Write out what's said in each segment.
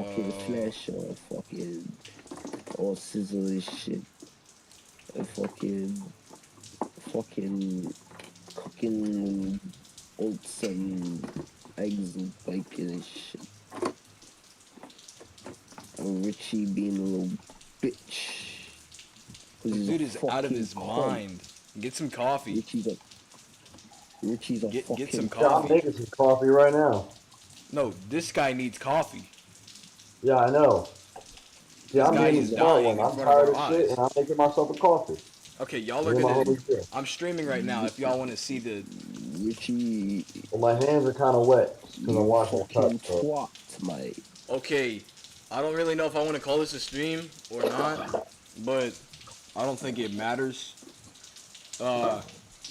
fucking flesh or fucking or sizzle this shit. And fucking cooking oats and eggs and bacon and shit. And Richie being a little bitch. Cause This he's a dude is out of fucking his cunt. mind. Get some coffee. Richie's a Get some fucking Yeah, I'm coffee. making some coffee right now. No, this guy needs coffee. Yeah, I know. See, This I'm guy being the is smart dying one. in I'm front of tired our of shit, eyes. and I'm making myself a coffee. Okay, y'all are Me and my gonna. homies here. I'm streaming right now. If y'all want to see the. Richie, Well, my hands are kind of wet because I'm you washing the fucking cup. So. twat, mate. Okay, I don't really know if I want to call this a stream or not, but I don't think it matters. Uh,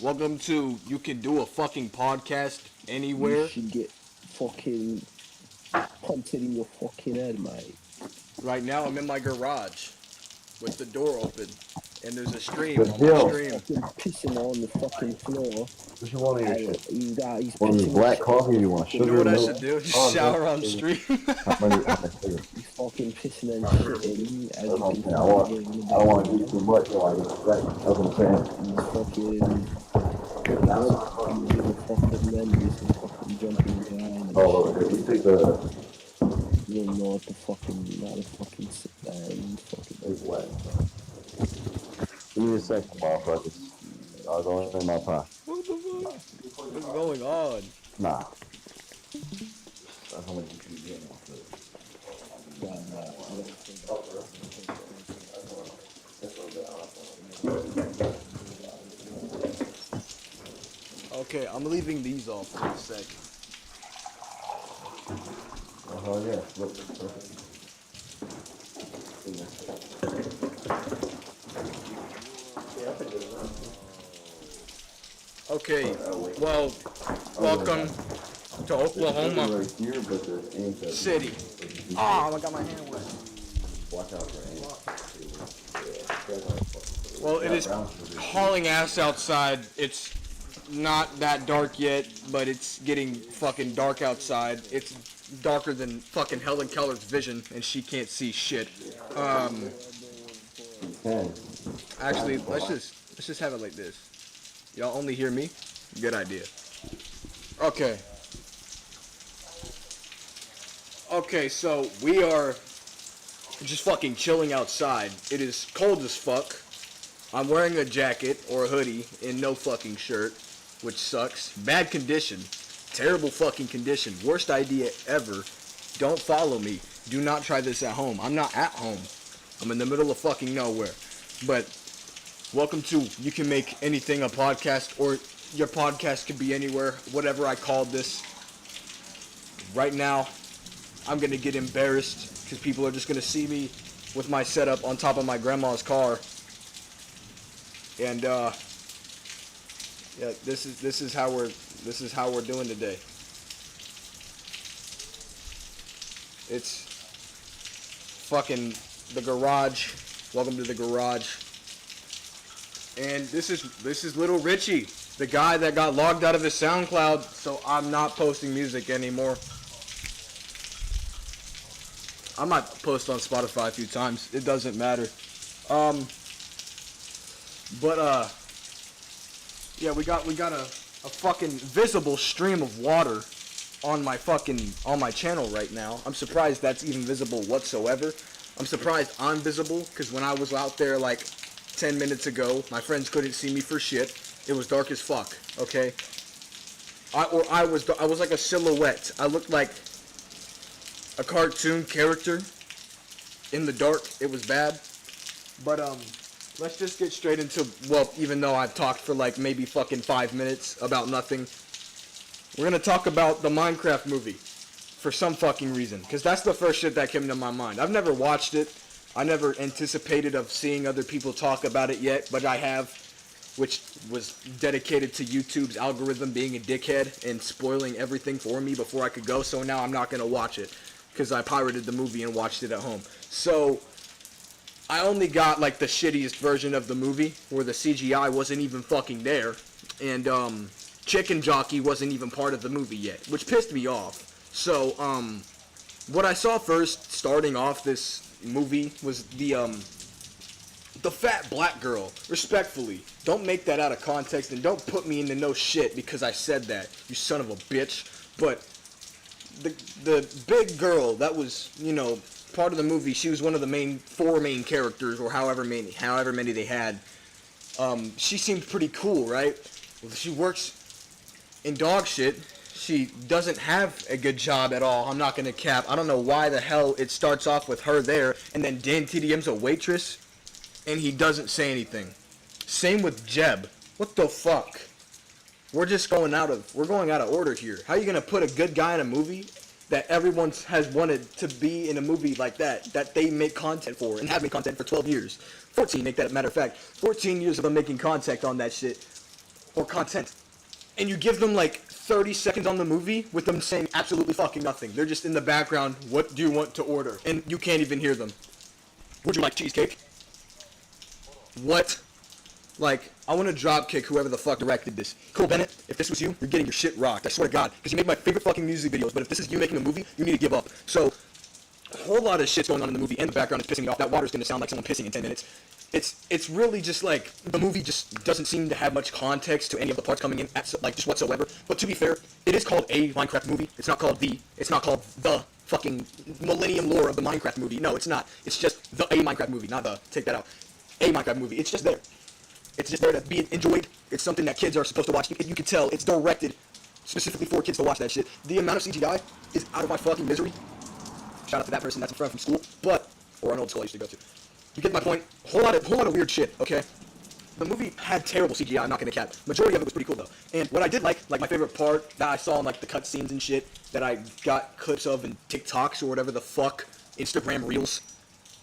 welcome to You Can Do a Fucking Podcast You Anywhere. should get fucking punted in your fucking head, mate. Right now, I'm in my garage with the door open, and there's a stream Good on my deal. stream. Fucking pissing on the fucking floor. Which one of your And shit? he's One of your pissing his black shit all coffee? over You the want You fucking know sugar, what I milk? should do? Just Oh, shower on no. stream. How many sugar? He's fucking pissing and shitting, as That's you what can I'm saying. I see in the don't want to do background. too much. So I get sick. That's what I'm saying. He's fucking doing the fucking memories and fucking jumping behind and Oh, shit. okay. You take the You don't know how to fucking sit there and fucking. big wet. Give me a second, motherfuckers. I'll go in my pocket. What the fuck? What's going on? Nah. That's how much you can get. Okay, I'm leaving these off for a sec. Oh, yeah. Look. Okay, well, welcome to Oklahoma Right here, but the ink that City. Oh, I got my hand wet. watch out for ink. Well, it is hauling ass outside. It's not that dark yet, but it's getting fucking dark outside. It's darker than fucking Helen Keller's vision, and she can't see shit. Actually, let's just have it like this. Y'all only hear me? Good idea. Okay. Okay, so we are just fucking chilling outside. It is cold as fuck. I'm wearing a jacket or a hoodie and no fucking shirt, which sucks. Bad condition. Terrible fucking condition. Worst idea ever. Don't follow me. Do not try this at home. I'm not at home. I'm in the middle of fucking nowhere. But welcome to You Can Make Anything a Podcast, or your podcast could be anywhere, whatever I called this. Right now, I'm going to get embarrassed because people are just going to see me with my setup on top of my grandma's car. And yeah, this is how we're doing today. It's fucking the garage. Welcome to the garage. And this is little Richie, the guy that got logged out of his SoundCloud, so I'm not posting music anymore. I might post on Spotify a few times. It doesn't matter. Yeah, we got a fucking visible stream of water on my channel right now. I'm surprised that's even visible whatsoever. I'm surprised I'm visible because when I was out there like 10 minutes ago, my friends couldn't see me for shit. It was dark as fuck. Okay. I was like a silhouette. I looked like a cartoon character in the dark. It was bad. But let's just get straight into, well, even though I've talked for like maybe fucking 5 minutes about nothing, we're gonna talk about the Minecraft movie for some fucking reason, because that's the first shit that came to my mind. I've never watched it. I never anticipated of seeing other people talk about it yet, but I have, which was dedicated to YouTube's algorithm being a dickhead and spoiling everything for me before I could go, so now I'm not gonna watch it, because I pirated the movie and watched it at home. So I only got like the shittiest version of the movie where the CGI wasn't even fucking there, and Chicken Jockey wasn't even part of the movie yet, which pissed me off. So what I saw first starting off this movie was the fat black girl. Respectfully, don't make that out of context and don't put me into no shit because I said that, you son of a bitch. But the big girl that was, you know, part of the movie, she was one of the four main characters, or however many they had. She seemed pretty cool, right? Well, she works in dog shit. She doesn't have a good job at all. I'm not gonna cap. I don't know why the hell it starts off with her there, and then Dan TDM's a waitress, and he doesn't say anything. Same with Jeb. What the fuck? We're going out of order here. How are you gonna put a good guy in a movie that everyone has wanted to be in a movie like that they make content for and have made content for 12 years? 14, make that a matter of fact. 14 years of them making content on that shit, or content. And you give them like 30 seconds on the movie with them saying absolutely fucking nothing. They're just in the background, what do you want to order? And you can't even hear them. Would you like cheesecake? What? Like, I want to drop kick whoever the fuck directed this. Cole Bennett, if this was you, you're getting your shit rocked. I swear to God. Because you make my favorite fucking music videos, but if this is you making a movie, you need to give up. So, a whole lot of shit's going on in the movie, and the background is pissing me off. That water's going to sound like someone pissing in 10 minutes. It's really just like, the movie just doesn't seem to have much context to any of the parts coming in, like, just whatsoever. But to be fair, it is called a Minecraft movie. It's not called the fucking Millennium Lore of the Minecraft movie. No, it's not. It's just a Minecraft movie, not the, take that out. A Minecraft movie. It's just there. It's just there to be enjoyed. It's something that kids are supposed to watch. You can tell it's directed specifically for kids to watch that shit. The amount of CGI is out of my fucking misery. Shout out to that person that's a friend from school, or an old school I used to go to. You get my point? Whole lot of weird shit, okay? The movie had terrible CGI, I'm not gonna cap. Majority of it was pretty cool though. And what I did like my favorite part that I saw in like the cutscenes and shit, that I got clips of in TikToks or whatever the fuck, Instagram Reels,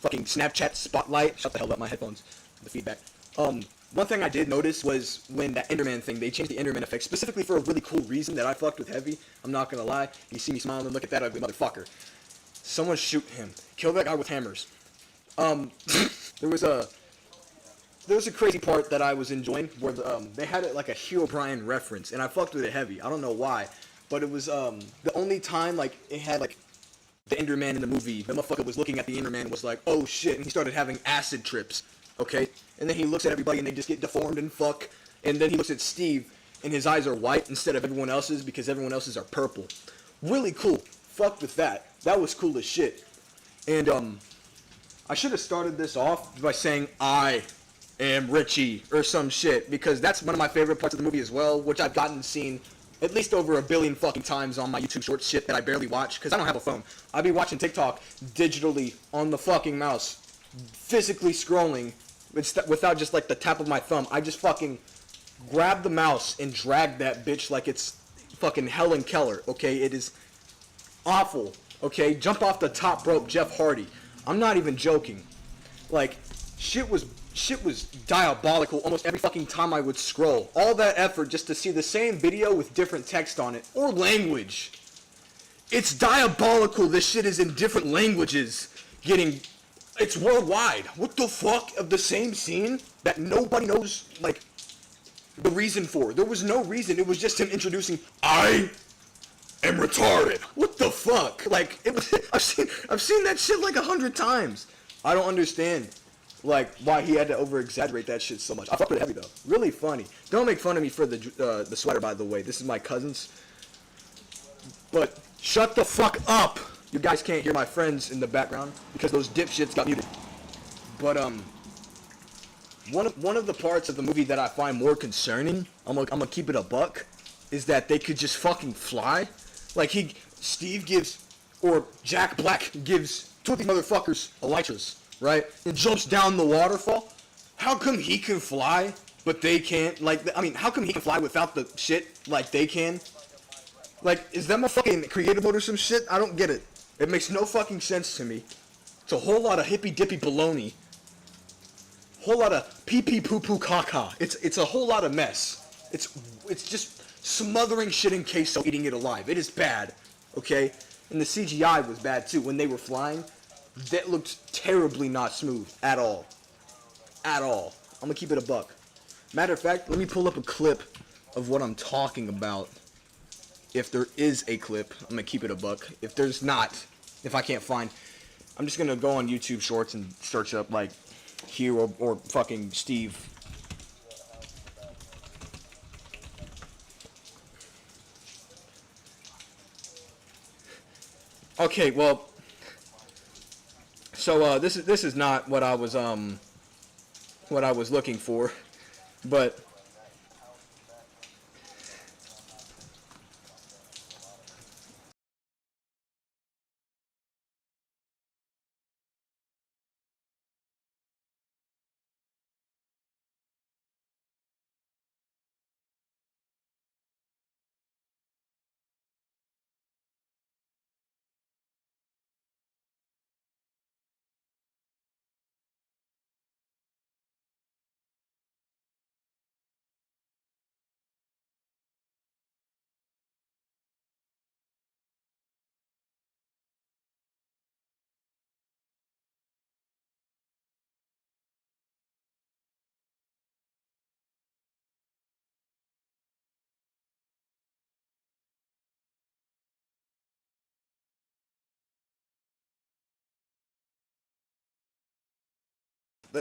fucking Snapchat Spotlight. Shut the hell up, my headphones, the feedback. One thing I did notice was when that Enderman thing, they changed the Enderman effect specifically for a really cool reason that I fucked with heavy. I'm not gonna lie. You see me smiling and look at that ugly motherfucker. Someone shoot him. Kill that guy with hammers. There was a crazy part that I was enjoying where they had it like a Hugh O'Brien reference, and I fucked with it heavy. I don't know why, but it was the only time like it had like the Enderman in the movie. The motherfucker was looking at the Enderman, was like, oh shit, and he started having acid trips. Okay, and then he looks at everybody and they just get deformed and fuck, and then he looks at Steve and his eyes are white instead of everyone else's because everyone else's are purple. Really cool. Fucked with that. That was cool as shit. And I should have started this off by saying I am Richie or some shit, because that's one of my favorite parts of the movie as well, which I've seen at least over 1 billion fucking times on my YouTube Shorts shit that I barely watch because I don't have a phone. I be watching TikTok digitally on the fucking mouse, physically scrolling without just like the tap of my thumb. I just fucking grab the mouse and drag that bitch like it's fucking Helen Keller. Okay, it is awful. Okay, jump off the top rope, Jeff Hardy. I'm not even joking. Like, shit was diabolical almost every fucking time I would scroll. All that effort just to see the same video with different text on it or language. It's diabolical. This shit is in different languages. It's worldwide. What the fuck? Of the same scene that nobody knows, like, the reason for. There was no reason. It was just him introducing, I am retarded. What the fuck? Like, it was. I've seen that shit like 100 times. I don't understand, like, why he had to over-exaggerate that shit so much. I fucked with it heavy though. Really funny. Don't make fun of me for the sweater, by the way. This is my cousin's. But shut the fuck up. You guys can't hear my friends in the background because those dipshits got muted. But one of the parts of the movie that I find more concerning, I'm gonna keep it a buck, is that they could just fucking fly. Like Steve gives, or Jack Black gives two of these motherfuckers elytras, right? And jumps down the waterfall. How come he can fly, but they can't? Like, I mean, how come he can fly without the shit like they can? Like, is that my fucking creative mode or some shit? I don't get it. It makes no fucking sense to me. It's a whole lot of hippy-dippy baloney. Whole lot of pee-pee poo-poo caca. It's a whole lot of mess. It's just smothering shit in queso, eating it alive. It is bad, okay? And the CGI was bad too. When they were flying, that looked terribly not smooth at all. At all. I'm gonna keep it a buck. Matter of fact, let me pull up a clip of what I'm talking about. If there is a clip, I'm gonna keep it a buck. If there's not, if I can't find, I'm just gonna go on YouTube Shorts and search up like Hero or fucking Steve. Okay, well, so this is not what I was looking for, but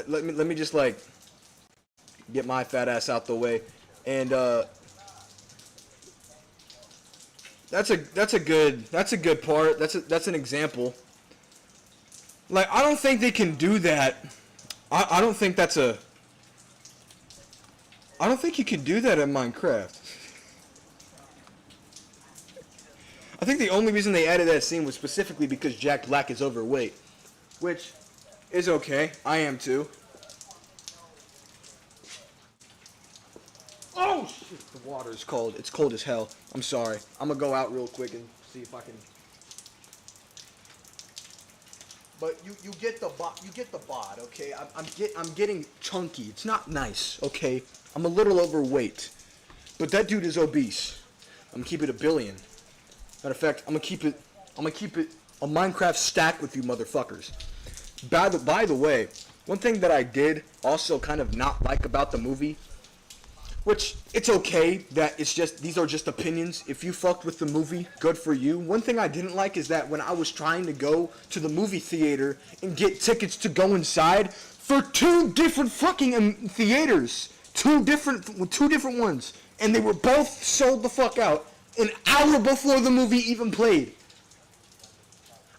let me just like get my fat ass out the way, and that's a good part. That's an example. Like, I don't think they can do that. I don't think that's a. I don't think you can do that in Minecraft. I think the only reason they added that scene was specifically because Jack Black is overweight, which is okay. I am too. Oh shit! The water is cold. It's cold as hell. I'm sorry. I'm gonna go out real quick and see if I can. But you get the bod, okay? I'm getting chunky. It's not nice, okay? I'm a little overweight, but that dude is obese. I'm gonna keep it a billion. Matter of fact, I'm gonna keep it a Minecraft stack with you motherfuckers. By the way, one thing that I did also kind of not like about the movie, which it's okay that it's just, these are just opinions. If you fucked with the movie, good for you. One thing I didn't like is that when I was trying to go to the movie theater and get tickets to go inside for two different fucking theaters, two different ones, and they were both sold the fuck out an hour before the movie even played.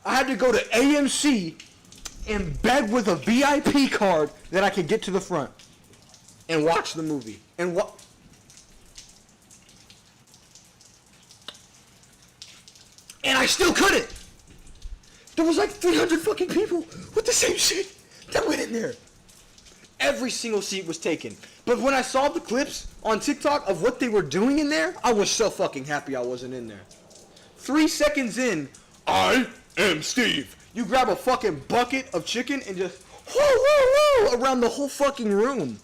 I had to go to AMC and beg with a VIP card that I could get to the front and watch the movie. And what? And I still couldn't. There was like 300 fucking people with the same shit that went in there. Every single seat was taken. But when I saw the clips on TikTok of what they were doing in there, I was so fucking happy I wasn't in there. 3 seconds in, I am Steve. You grab a fucking bucket of chicken and just whoo whoo whoo around the whole fucking room.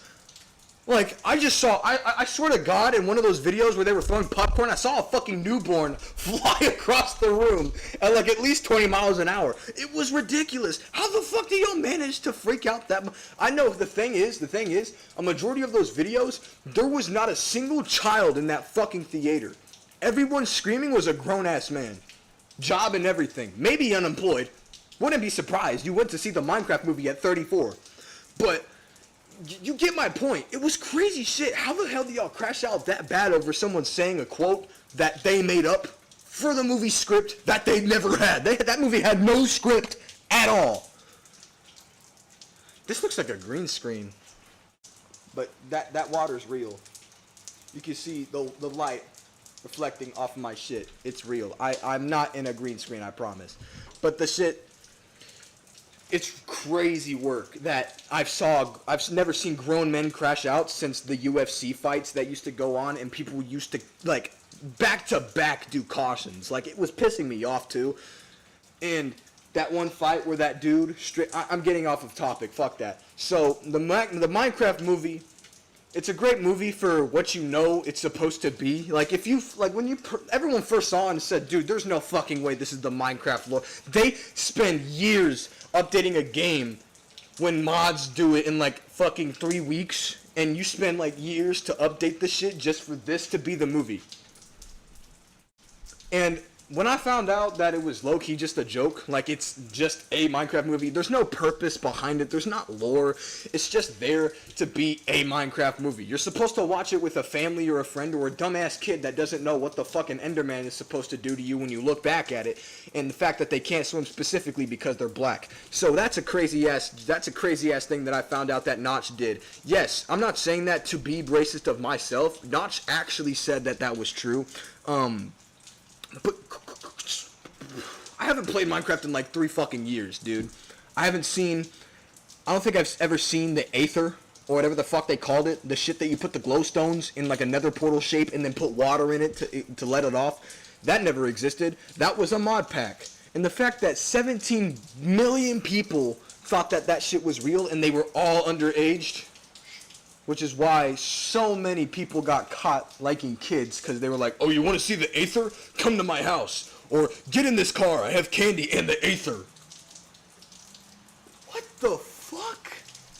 Like, I just saw, I swear to God, in one of those videos where they were throwing popcorn, I saw a fucking newborn fly across the room at like at least 20 miles an hour. It was ridiculous. How the fuck do y'all manage to freak out that much? I know the thing is, a majority of those videos, there was not a single child in that fucking theater. Everyone screaming was a grown-ass man. Job and everything. Maybe unemployed. Wouldn't be surprised. You went to see the Minecraft movie at 34. But you get my point. It was crazy shit. How the hell do y'all crash out that bad over someone saying a quote that they made up for the movie script that they never had? That movie had no script at all. This looks like a green screen. But that water's real. You can see the light reflecting off of my shit. It's real. I'm not in a green screen, I promise. But the shit, it's crazy work that I've never seen grown men crash out since the UFC fights that used to go on, and people used to like back to back do cautions. Like, it was pissing me off too. And that one fight where that dude I'm getting off of topic. Fuck that. So the Minecraft movie, it's a great movie for what you know it's supposed to be. Like, if you like when everyone first saw it and said, dude, there's no fucking way this is the Minecraft lore. They spend years updating a game when mods do it in like fucking 3 weeks, and you spend like years to update the shit just for this to be the movie. And when I found out that it was low-key just a joke, like it's just a Minecraft movie, there's no purpose behind it, there's not lore, it's just there to be a Minecraft movie. You're supposed to watch it with a family or a friend or a dumbass kid that doesn't know what the fucking Enderman is supposed to do to you when you look back at it, and the fact that they can't swim specifically because they're black. So that's a crazy ass thing that I found out that Notch did. Yes, I'm not saying that to be racist of myself. Notch actually said that that was true. But I haven't played Minecraft in like 3 fucking years, dude. I don't think I've ever seen the Aether, or whatever the fuck they called it. The shit that you put the glowstones in like a nether portal shape and then put water in it to let it off. That never existed. That was a mod pack. And the fact that 17 million people thought that that shit was real and they were all underaged, which is why so many people got caught liking kids, because they were like, oh, you want to see the Aether? Come to my house. Or, get in this car, I have candy and the Aether. What the fuck?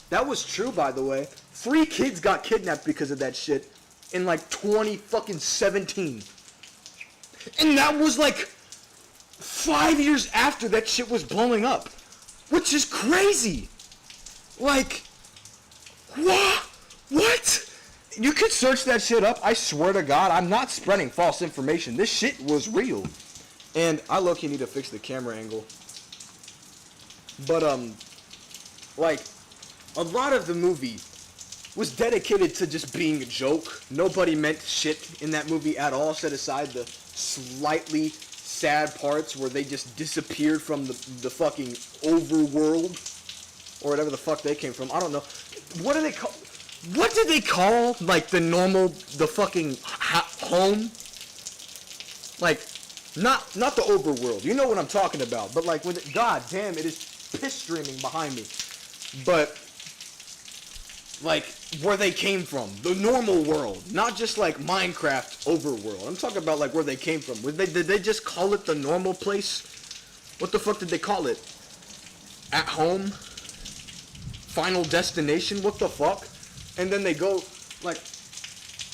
That was true, by the way. 3 kids got kidnapped because of that shit in like 2017. And that was like 5 years after that shit was blowing up. Which is crazy. Like, what? What? You could search that shit up. I swear to God, I'm not spreading false information. This shit was real. And I low-key need to fix the camera angle. But, like, a lot of the movie was dedicated to just being a joke. Nobody meant shit in that movie at all, set aside the slightly sad parts where they just disappeared from the fucking overworld. Or whatever the fuck they came from. I don't know. What do they call... What did they call, like, the fucking home? Like, not the overworld. You know what I'm talking about. But, like, God damn, it is piss streaming behind me. But, like, where they came from. The normal world. Not just, like, Minecraft overworld. I'm talking about, like, where they came from. Did they just call it the normal place? What the fuck did they call it? At home? Final destination? What the fuck? And then they go, like,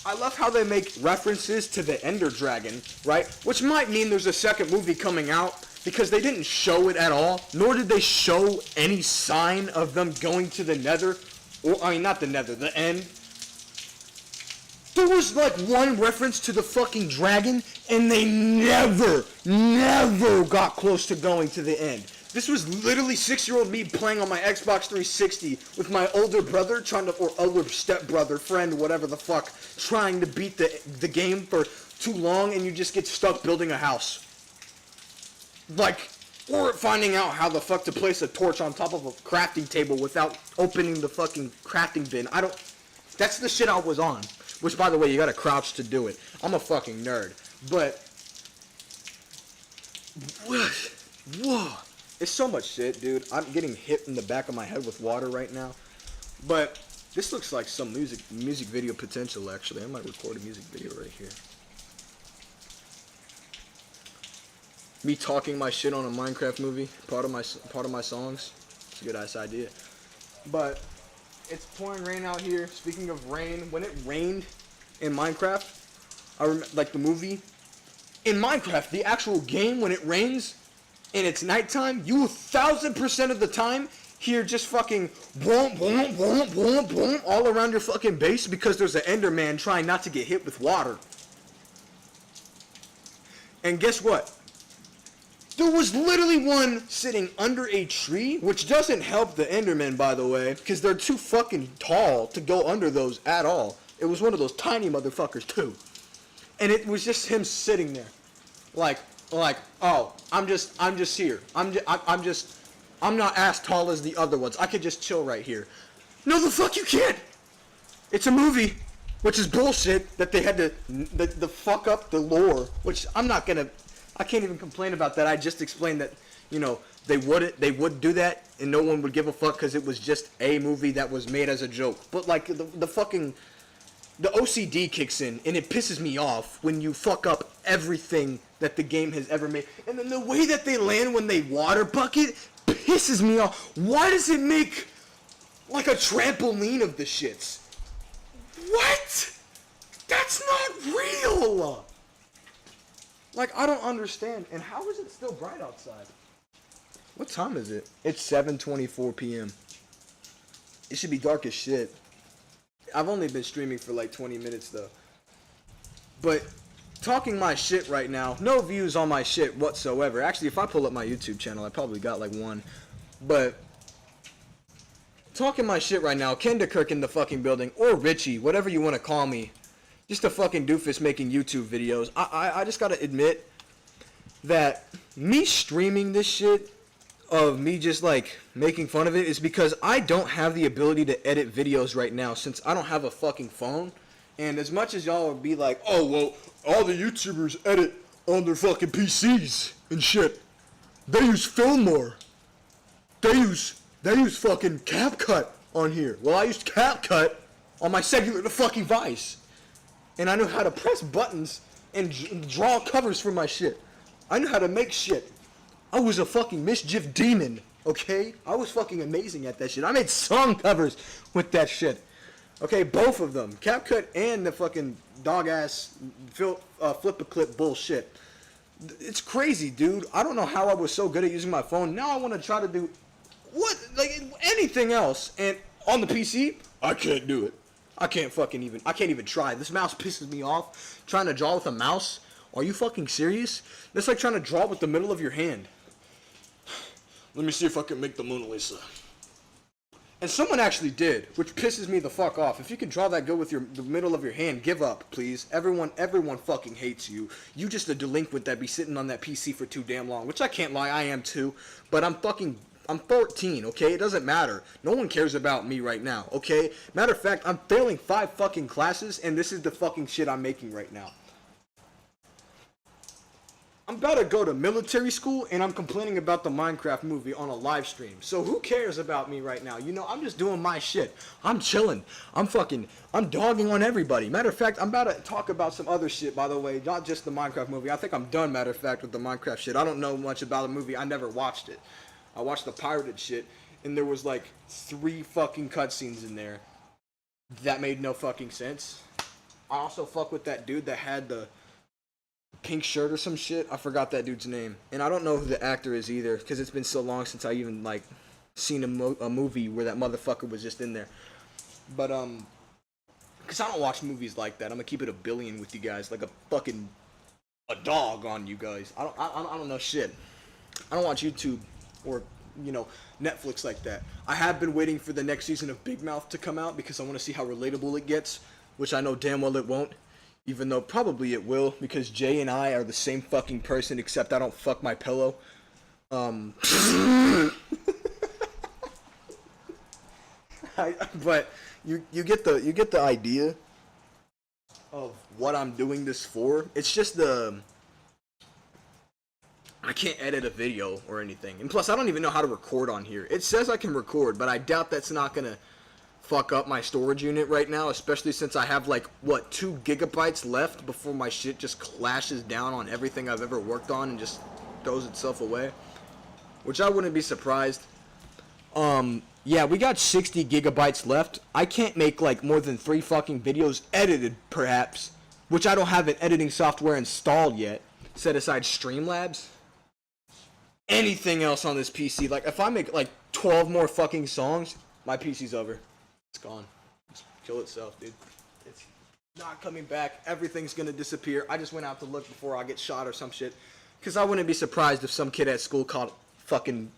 I love how they make references to the Ender Dragon, right? Which might mean there's a second movie coming out, because they didn't show it at all, nor did they show any sign of them going to the Nether, or, I mean, not the Nether, the End. There was, like, one reference to the fucking dragon, and they never got close to going to the End. This was literally 6-year-old me playing on my Xbox 360 with my older brother or older stepbrother, friend, whatever the fuck, trying to beat the game for too long, and you just get stuck building a house. Like, or finding out how the fuck to place a torch on top of a crafting table without opening the fucking crafting bin. That's the shit I was on. Which, by the way, you gotta crouch to do it. I'm a fucking nerd. But, whoa. It's so much shit, dude. I'm getting hit in the back of my head with water right now. But this looks like some music video potential, actually. I might record a music video right here. Me talking my shit on a Minecraft movie, part of my songs. It's a good ass idea. But it's pouring rain out here. Speaking of rain, when it rained in Minecraft, I remember, like the movie. In Minecraft, the actual game, when it rains and it's nighttime, you 1000% of the time hear just fucking boom, boom, boom, boom, boom all around your fucking base because there's an Enderman trying not to get hit with water. And guess what? There was literally one sitting under a tree, which doesn't help the Endermen, by the way, because they're too fucking tall to go under those at all. It was one of those tiny motherfuckers, too. And it was just him sitting there. Like, oh, I'm just here. I'm not as tall as the other ones. I could just chill right here. No, the fuck you can't! It's a movie, which is bullshit, that they had to the fuck up the lore, which I can't even complain about that. I just explained that, you know, they would do that and no one would give a fuck because it was just a movie that was made as a joke. But like the OCD kicks in and it pisses me off when you fuck up everything that the game has ever made. And then the way that they land when they water bucket pisses me off. Why does it make like a trampoline of the shits? What? That's not real! Like, I don't understand. And how is it still bright outside? What time is it? It's 7:24 p.m. It should be dark as shit. I've only been streaming for like 20 minutes though. But talking my shit right now, no views on my shit whatsoever. Actually, if I pull up my YouTube channel, I probably got like one. But talking my shit right now, Kenda Kirk in the fucking building, or Richie, whatever you want to call me. Just a fucking doofus making YouTube videos. I just gotta admit that me streaming this shit of me just like making fun of it is because I don't have the ability to edit videos right now since I don't have a fucking phone. And as much as y'all would be like, oh well, all the YouTubers edit on their fucking PCs and shit. They use Filmora. They use fucking CapCut on here. Well, I used CapCut on my cellular fucking device. And I knew how to press buttons and draw covers for my shit. I knew how to make shit. I was a fucking mischief demon, okay? I was fucking amazing at that shit. I made song covers with that shit. Okay, both of them. CapCut and the fucking dog-ass flip-a-clip bullshit. It's crazy, dude. I don't know how I was so good at using my phone. Now I want to try to do anything else. And on the PC, I can't do it. I can't even try. This mouse pisses me off. Trying to draw with a mouse? Are you fucking serious? That's like trying to draw with the middle of your hand. Let me see if I can make the Mona Lisa. And someone actually did, which pisses me the fuck off. If you can draw that good with the middle of your hand, give up, please. Everyone fucking hates you. You just a delinquent that be sitting on that PC for too damn long, which I can't lie, I am too. But I'm 14, okay? It doesn't matter. No one cares about me right now, okay? Matter of fact, I'm failing 5 fucking classes, and this is the fucking shit I'm making right now. I'm about to go to military school, and I'm complaining about the Minecraft movie on a live stream. So who cares about me right now? You know, I'm just doing my shit. I'm chilling. I'm dogging on everybody. Matter of fact, I'm about to talk about some other shit, by the way, not just the Minecraft movie. I think I'm done, matter of fact, with the Minecraft shit. I don't know much about the movie. I never watched it. I watched the pirated shit, and there was like 3 fucking cutscenes in there that made no fucking sense. I also fuck with that dude that had the pink shirt or some shit. I forgot that dude's name, and I don't know who the actor is either, because it's been so long since I even like seen a movie where that motherfucker was just in there. But because I don't watch movies like that. I'm gonna keep it a billion with you guys, like a dog on you guys. I don't know shit. I don't watch YouTube or, you know, Netflix like that. I have been waiting for the next season of Big Mouth to come out because I want to see how relatable it gets, which I know damn well it won't, even though probably it will, because Jay and I are the same fucking person, except I don't fuck my pillow. But you get the idea of what I'm doing this for. It's just I can't edit a video or anything. And plus, I don't even know how to record on here. It says I can record, but I doubt that's not going to fuck up my storage unit right now, especially since I have, like, 2 gigabytes left before my shit just clashes down on everything I've ever worked on and just throws itself away. Which I wouldn't be surprised. Yeah, we got 60 gigabytes left. I can't make, like, more than 3 fucking videos edited, perhaps. Which I don't have an editing software installed yet. Set aside Streamlabs. Anything else on this PC, like if I make like 12 more fucking songs, my PC's over. It's gone. Just kill itself, dude. It's not coming back. Everything's gonna disappear. I just went out to look before I get shot or some shit, because I wouldn't be surprised if some kid at school called fucking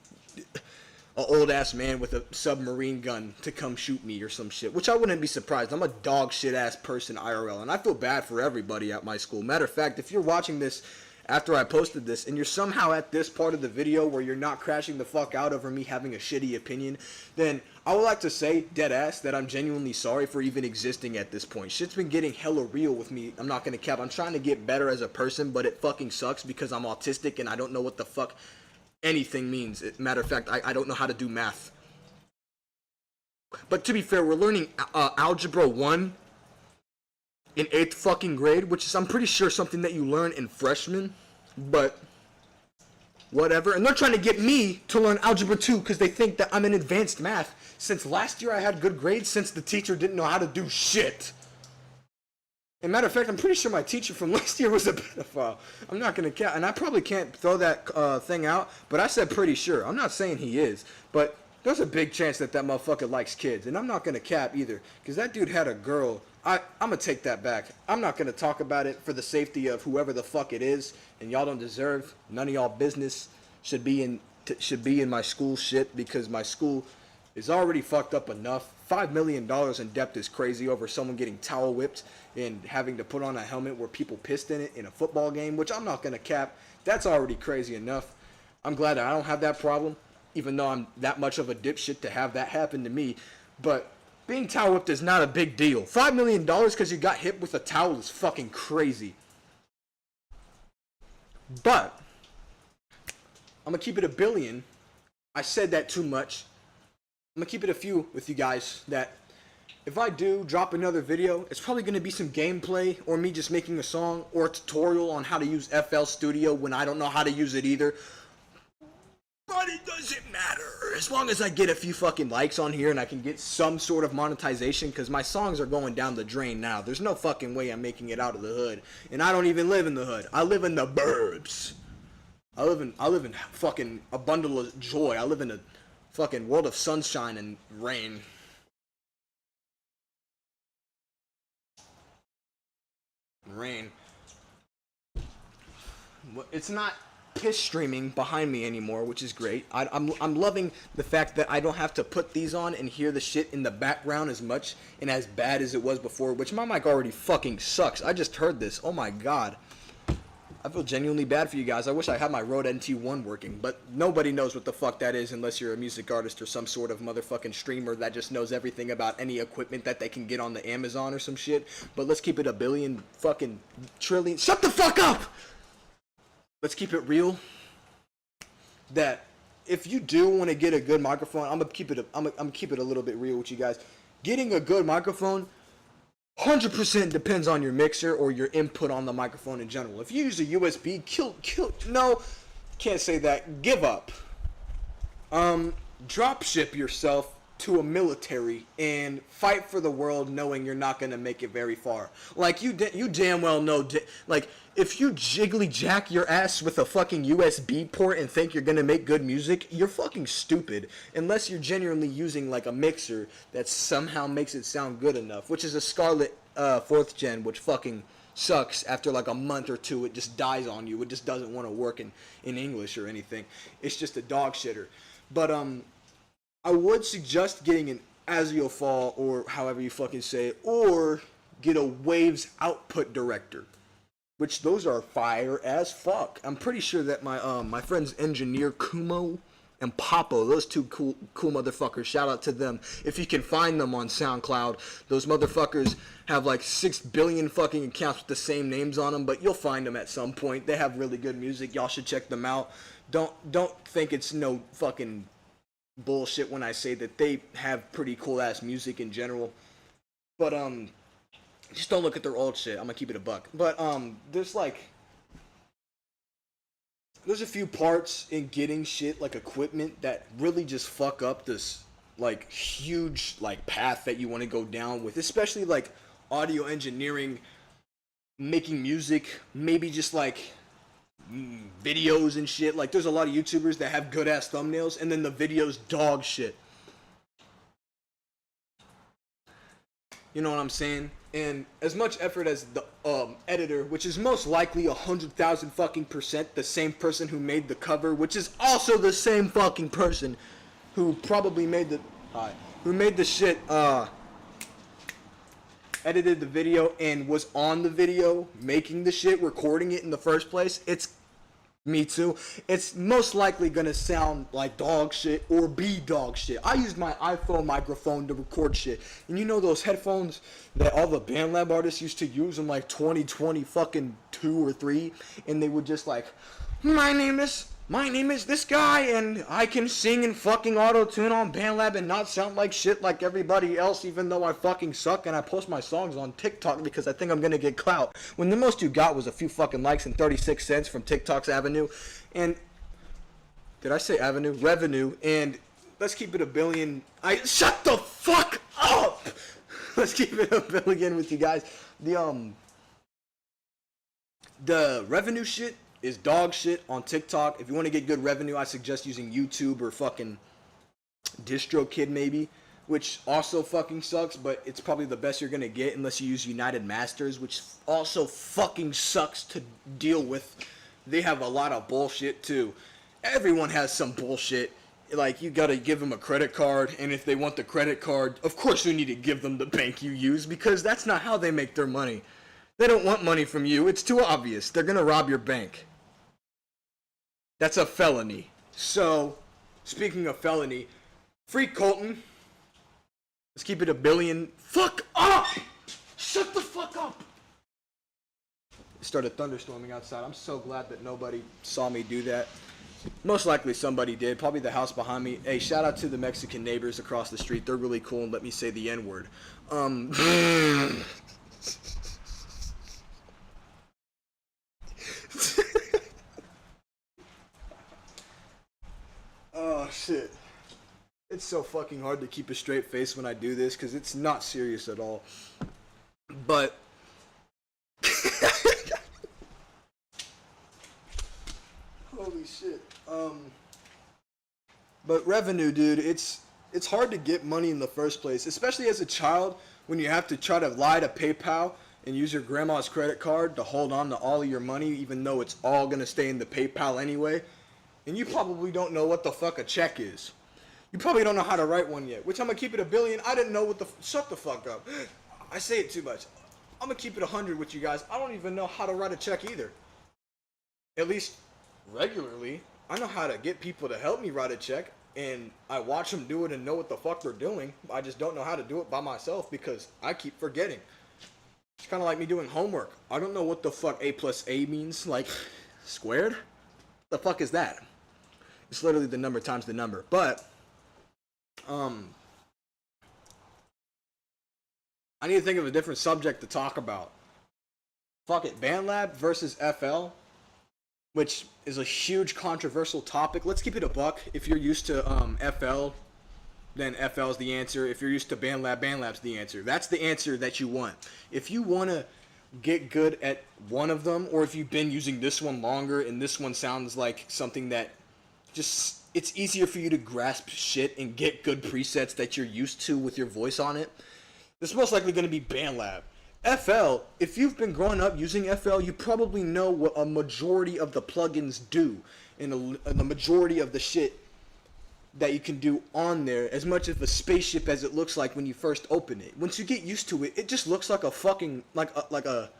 a old ass man with a submarine gun to come shoot me or some shit, which I wouldn't be surprised. I'm a dog shit ass person IRL, and I feel bad for everybody at my school. Matter of fact, if you're watching this after I posted this, and you're somehow at this part of the video where you're not crashing the fuck out over me having a shitty opinion, then I would like to say, dead ass, that I'm genuinely sorry for even existing at this point. Shit's been getting hella real with me. I'm not gonna cap. I'm trying to get better as a person, but it fucking sucks because I'm autistic and I don't know what the fuck anything means. Matter of fact, I don't know how to do math. But to be fair, we're learning Algebra 1 in 8th fucking grade, which is, I'm pretty sure, something that you learn in freshman, but whatever. And they're trying to get me to learn Algebra 2 because they think that I'm in advanced math. Since last year I had good grades, since the teacher didn't know how to do shit. And matter of fact, I'm pretty sure my teacher from last year was a pedophile. I'm not gonna and I probably can't throw that thing out, but I said pretty sure. I'm not saying he is, but there's a big chance that that motherfucker likes kids, and I'm not gonna cap either, because that dude had a girl. I'm gonna take that back. I'm not gonna talk about it for the safety of whoever the fuck it is, and y'all don't deserve. None of y'all business should be in my school shit, because my school is already fucked up enough. $5 million in debt is crazy over someone getting towel whipped and having to put on a helmet where people pissed in it in a football game, which I'm not going to cap. That's already crazy enough. I'm glad that I don't have that problem, even though I'm that much of a dipshit to have that happen to me. But being towel whipped is not a big deal. $5 million because you got hit with a towel is fucking crazy. But I'm going to keep it a billion. I said that too much. I'm gonna keep it a few with you guys that if I do drop another video, it's probably gonna be some gameplay or me just making a song or a tutorial on how to use FL Studio when I don't know how to use it either. But it doesn't matter. As long as I get a few fucking likes on here and I can get some sort of monetization, because my songs are going down the drain now. There's no fucking way I'm making it out of the hood. And I don't even live in the hood. I live in the burbs. I live in fucking a bundle of joy. I live in a fucking world of sunshine and rain. Rain. It's not piss streaming behind me anymore, which is great. I'm loving the fact that I don't have to put these on and hear the shit in the background as much and as bad as it was before, which my mic already fucking sucks. I just heard this. Oh my god. I feel genuinely bad for you guys. I wish I had my Rode NT1 working, but nobody knows what the fuck that is unless you're a music artist or some sort of motherfucking streamer that just knows everything about any equipment that they can get on the Amazon or some shit. But let's keep it a billion fucking trillion. Shut the fuck up! Let's keep it real. That if you do want to get a good microphone, I'm gonna keep it a little bit real with you guys. Getting a good microphone 100% depends on your mixer or your input on the microphone in general. If you use a USB, no, can't say that. Give up. Drop ship yourself to a military and fight for the world knowing you're not going to make it very far. Like, you damn well know, like, if you jiggly jack your ass with a fucking USB port and think you're going to make good music, you're fucking stupid. Unless you're genuinely using, like, a mixer that somehow makes it sound good enough, which is a Scarlett 4th gen, which fucking sucks. After, like, a month or two, it just dies on you. It just doesn't want to work in English or anything. It's just a dog shitter. But, I would suggest getting an Audiophile, or however you fucking say it, or get a Waves output director, which those are fire as fuck. I'm pretty sure that my friends Engineer Kumo and Papo, those two cool motherfuckers, shout out to them. If you can find them on SoundCloud, those motherfuckers have like 6 billion fucking accounts with the same names on them, but you'll find them at some point. They have really good music. Y'all should check them out. Don't think it's no fucking bullshit when I say that they have pretty cool ass music in general, but just don't look at their old shit. I'm gonna keep it a buck. But there's a few parts in getting shit like equipment that really just fuck up this like huge like path that you want to go down with, especially like audio engineering, making music, maybe just like videos and shit. Like, there's a lot of YouTubers that have good ass thumbnails and then the videos dog shit. You know what I'm saying? And as much effort as the editor, which is most likely 100,000 fucking % the same person who made the cover, which is also the same fucking person who probably made the shit, edited the video and was on the video making the shit, recording it in the first place. It's me too. It's most likely gonna sound like dog shit or be dog shit. I used my iPhone microphone to record shit. And you know those headphones that all the BandLab artists used to use in like 2020 fucking 2 or 3, and they would just like, my name is this guy, and I can sing and fucking auto-tune on BandLab and not sound like shit like everybody else, even though I fucking suck and I post my songs on TikTok because I think I'm gonna get clout. When the most you got was a few fucking likes and 36 cents from TikTok's Avenue. And did I say Avenue? Revenue. And let's keep it a billion. Shut the fuck up! Let's keep it a billion with you guys. The revenue shit is dog shit on TikTok. If you want to get good revenue, I suggest using YouTube or fucking DistroKid maybe, which also fucking sucks, but it's probably the best you're gonna get unless you use United Masters, which also fucking sucks to deal with. They have a lot of bullshit too. Everyone has some bullshit. Like, you gotta give them a credit card, and if they want the credit card, of course you need to give them the bank you use, because that's not how they make their money. They don't want money from you. It's too obvious. They're gonna rob your bank. That's a felony. So, speaking of felony, free Colton. Let's keep it $1 billion. Fuck up! Shut the fuck up! It started thunderstorming outside. I'm so glad that nobody saw me do that. Most likely somebody did. Probably the house behind me. Hey, shout out to the Mexican neighbors across the street. They're really cool and let me say the N-word. Oh, shit. It's so fucking hard to keep a straight face when I do this because it's not serious at all. But... Holy shit. But revenue, dude, it's hard to get money in the first place, especially as a child when you have to try to lie to PayPal and use your grandma's credit card to hold on to all of your money, even though it's all gonna stay in the PayPal anyway. And you probably don't know what the fuck a check is. You probably don't know how to write one yet, which I'm gonna keep it $1 billion. I didn't know what the shut the fuck up. I say it too much. I'm gonna keep it 100 with you guys. I don't even know how to write a check either. At least regularly. I know how to get people to help me write a check, and I watch them do it and know what the fuck they're doing. I just don't know how to do it by myself because I keep forgetting. It's kind of like me doing homework. I don't know what the fuck A plus A means, like squared? What the fuck is that? It's literally the number times the number. But I need to think of a different subject to talk about. Fuck it, BandLab versus FL, which is a huge controversial topic. Let's keep it a buck. If you're used to FL, then FL's the answer. If you're used to BandLab, BandLab's the answer. That's the answer that you want. If you want to get good at one of them, or if you've been using this one longer and this one sounds like something that just... It's easier for you to grasp shit and get good presets that you're used to with your voice on it. This is most likely going to be BandLab. FL, if you've been growing up using FL, you probably know what a majority of the plugins do. And the majority of the shit that you can do on there, as much of a spaceship as it looks like when you first open it. Once you get used to it, it just looks like a fucking, like a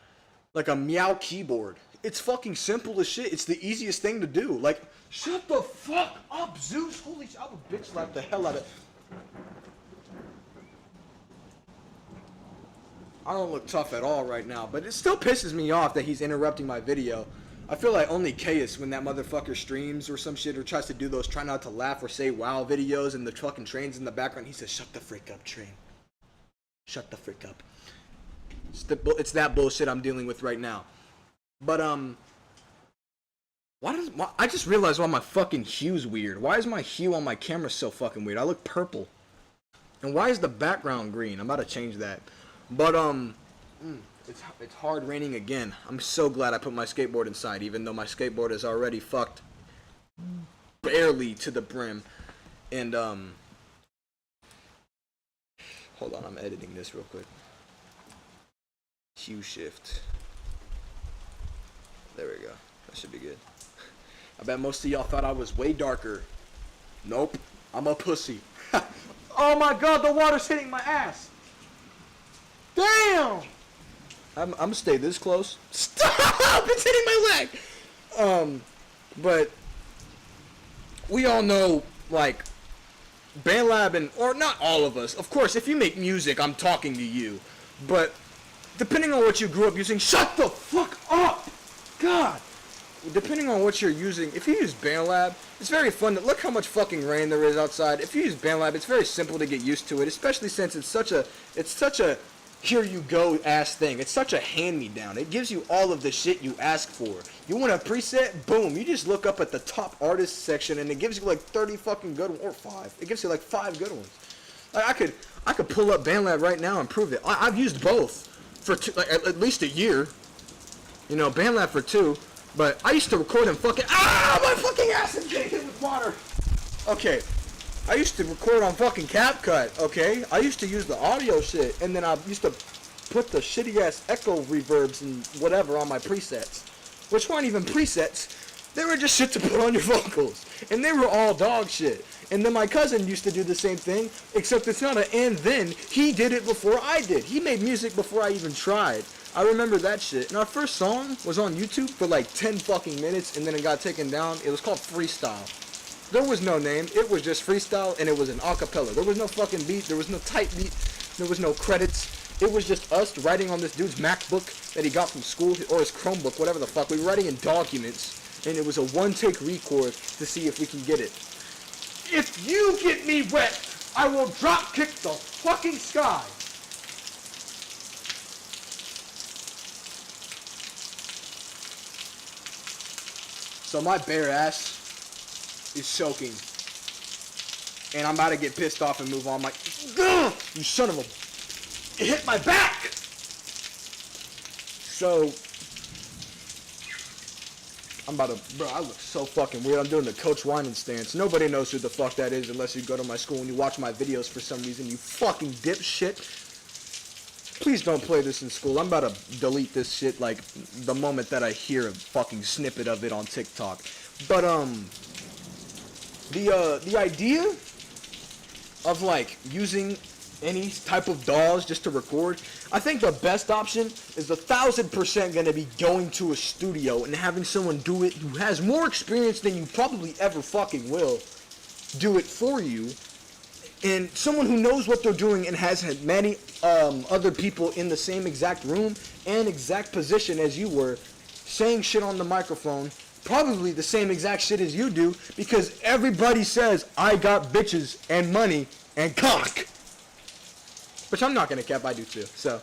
meow keyboard. It's fucking simple as shit. It's the easiest thing to do. Like, shut the fuck up, Zeus. Holy shit, I would bitch slap the hell out of... I don't look tough at all right now, but it still pisses me off that he's interrupting my video. I feel like only Chaos when that motherfucker streams or some shit or tries to do those try not to laugh or say wow videos and the fucking train's in the background. He says, shut the frick up, train. Shut the frick up. It's that bullshit I'm dealing with right now. But, I just realized why my fucking hue's weird. Why is my hue on my camera so fucking weird? I look purple. And why is the background green? I'm about to change that. But, it's hard raining again. I'm so glad I put my skateboard inside, even though my skateboard is already fucked barely to the brim. And, hold on, I'm editing this real quick. Hue shift. There we go. That should be good. I bet most of y'all thought I was way darker. Nope. I'm a pussy. Oh my god, the water's hitting my ass. Damn! I'm gonna stay this close. Stop! It's hitting my leg! But we all know, like, BandLab and, or not all of us. Of course, if you make music, I'm talking to you. But depending on what you grew up using, shut the fuck up! God! Depending on what you're using, if you use BandLab, it's very fun. Look how much fucking rain there is outside. If you use BandLab, it's very simple to get used to it, especially since it's such a here you go ass thing. It's such a hand-me-down. It gives you all of the shit you ask for. You want a preset? Boom. You just look up at the top artist section and it gives you like 30 fucking good ones, or 5. It gives you like 5 good ones. Like I could pull up BandLab right now and prove it. I've used both for at least a year. You know, BandLab for 2. But I used to record in fucking... Ah! My fucking ass is getting hit with water! Okay. I used to record on fucking CapCut, okay? I used to use the audio shit, and then I used to put the shitty-ass echo reverbs and whatever on my presets. Which weren't even presets. They were just shit to put on your vocals. And they were all dog shit. And then my cousin used to do the same thing, except it's not an and then. He did it before I did. He made music before I even tried. I remember that shit. And our first song was on YouTube for like 10 fucking minutes, and then it got taken down. It was called Freestyle. There was no name. It was just freestyle, and it was an acapella. There was no fucking beat. There was no tight beat. There was no credits. It was just us writing on this dude's MacBook that he got from school, or his Chromebook, whatever the fuck. We were writing in documents, and it was a one-take record to see if we can get it. If you get me wet, I will drop kick the fucking sky. So my bare ass is soaking. And I'm about to get pissed off and move on. Like, ugh, you son of a... It hit my back! So... I'm about to... Bro, I look so fucking weird. I'm doing the Coach Wyman stance. Nobody knows who the fuck that is unless you go to my school and you watch my videos for some reason. You fucking dipshit. Please don't play this in school. I'm about to delete this shit like the moment that I hear a fucking snippet of it on TikTok. But the idea of like using any type of DAWs just to record, I think the best option is 1,000% gonna be going to a studio and having someone do it who has more experience than you probably ever fucking will do it for you. And someone who knows what they're doing and has had many other people in the same exact room and exact position as you were, saying shit on the microphone, probably the same exact shit as you do, because everybody says, I got bitches and money and cock. Which I'm not gonna cap, I do too. So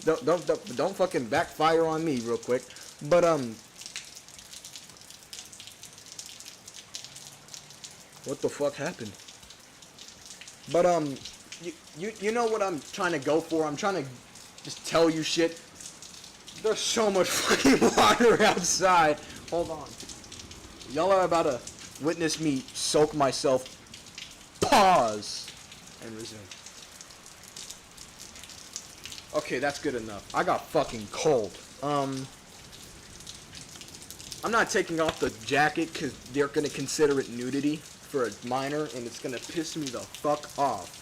don't fucking backfire on me real quick. But what the fuck happened? But you know what I'm trying to go for? I'm trying to just tell you shit. There's so much fucking water outside. Hold on. Y'all are about to witness me soak myself. Pause. And resume. Okay, that's good enough. I got fucking cold. I'm not taking off the jacket because they're gonna consider it nudity for a minor, and it's gonna piss me the fuck off.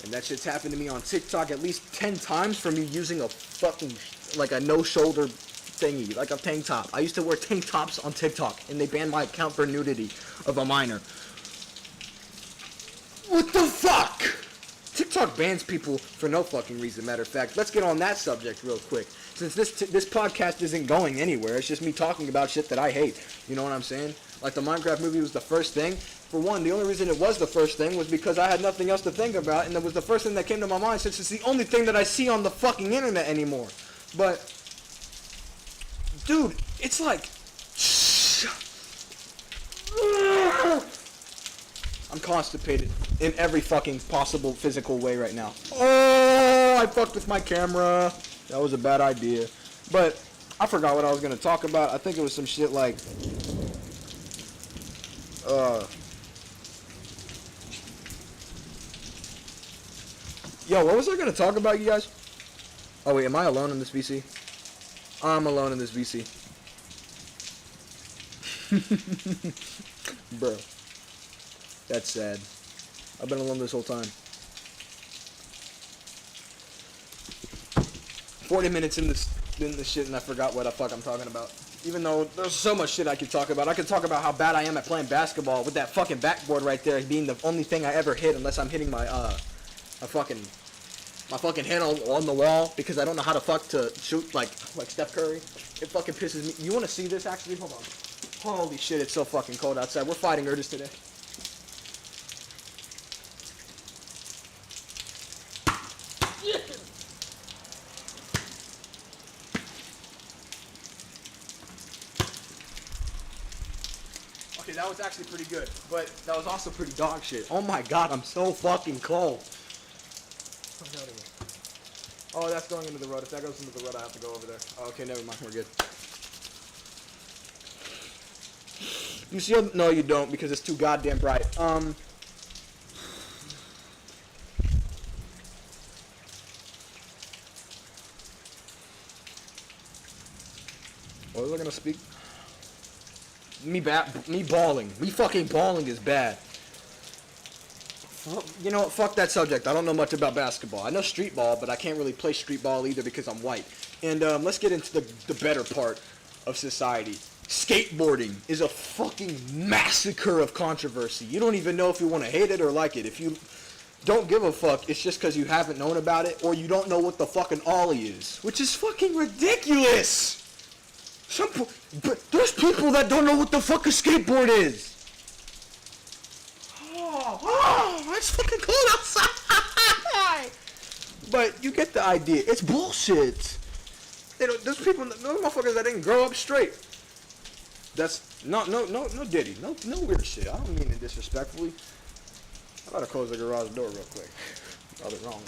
And that shit's happened to me on TikTok at least 10 times for me using a fucking, like a no-shoulder thingy, like a tank top. I used to wear tank tops on TikTok, and they banned my account for nudity of a minor. What the fuck? TikTok bans people for no fucking reason, matter of fact. Let's get on that subject real quick. Since this podcast isn't going anywhere, it's just me talking about shit that I hate. You know what I'm saying? Like the Minecraft movie was the first thing. For one, the only reason it was the first thing was because I had nothing else to think about, and it was the first thing that came to my mind since it's the only thing that I see on the fucking internet anymore. But, dude, it's like... I'm constipated in every fucking possible physical way right now. Oh, I fucked with my camera. That was a bad idea. But I forgot what I was going to talk about. I think it was some shit like... Yo, what was I going to talk about, you guys? Oh, wait, am I alone in this VC? I'm alone in this VC. Bro. That's sad. I've been alone this whole time. 40 minutes in this shit and I forgot what the fuck I'm talking about. Even though there's so much shit I could talk about. I could talk about how bad I am at playing basketball with that fucking backboard right there being the only thing I ever hit unless I'm hitting my fucking head on the wall because I don't know how to fuck to shoot like Steph Curry. It fucking pisses me. You want to see this actually? Hold on. Holy shit, it's so fucking cold outside. We're fighting Urtus today. Okay, that was actually pretty good, but that was also pretty dog shit. Oh my god, I'm so fucking cold. Oh, that's going into the road. If that goes into the road, I have to go over there. Oh, okay, never mind. We're good. You see? No, you don't, because it's too goddamn bright. What was I gonna speak? Me bawling. Me fucking bawling is bad. You know what? Fuck that subject. I don't know much about basketball. I know street ball, but I can't really play street ball either because I'm white. And let's get into the better part of society. Skateboarding is a fucking massacre of controversy. You don't even know if you want to hate it or like it. If you don't give a fuck, it's just because you haven't known about it or you don't know what the fucking ollie is, which is fucking ridiculous. But there's people that don't know what the fuck a skateboard is. Oh, it's fucking cold outside. But you get the idea. It's bullshit. There's people, those motherfuckers that didn't grow up straight. That's no Diddy, no weird shit. I don't mean it disrespectfully. I gotta close the garage door real quick. Got it wrong.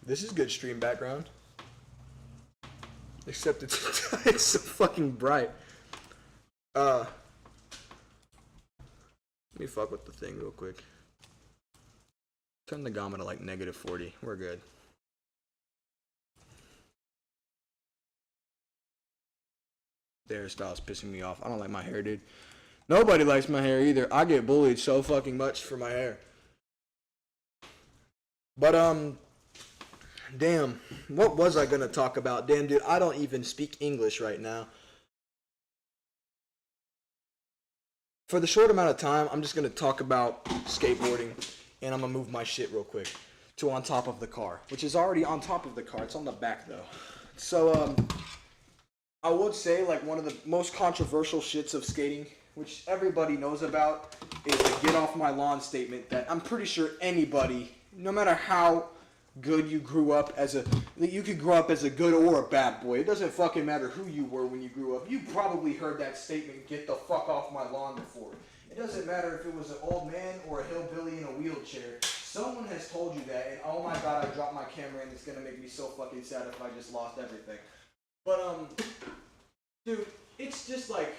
This is good stream background. Except it's so fucking bright. Let me fuck with the thing real quick. Turn the gamma to like -40. We're good. The hairstyle's pissing me off. I don't like my hair, dude. Nobody likes my hair either. I get bullied so fucking much for my hair. But damn, what was I gonna talk about? Damn, dude, I don't even speak English right now. For the short amount of time, I'm just gonna talk about skateboarding, and I'm gonna move my shit real quick to on top of the car, which is already on top of the car. It's on the back though. So I would say like one of the most controversial shits of skating, which everybody knows about, is the "get off my lawn" statement that I'm pretty sure anybody, no matter how good you grew up as you could grow up as a good or a bad boy. It doesn't fucking matter who you were when you grew up. You probably heard that statement, "get the fuck off my lawn," before. It doesn't matter if it was an old man or a hillbilly in a wheelchair. Someone has told you that, and oh my god, I dropped my camera and it's gonna make me so fucking sad if I just lost everything. But dude, it's just like,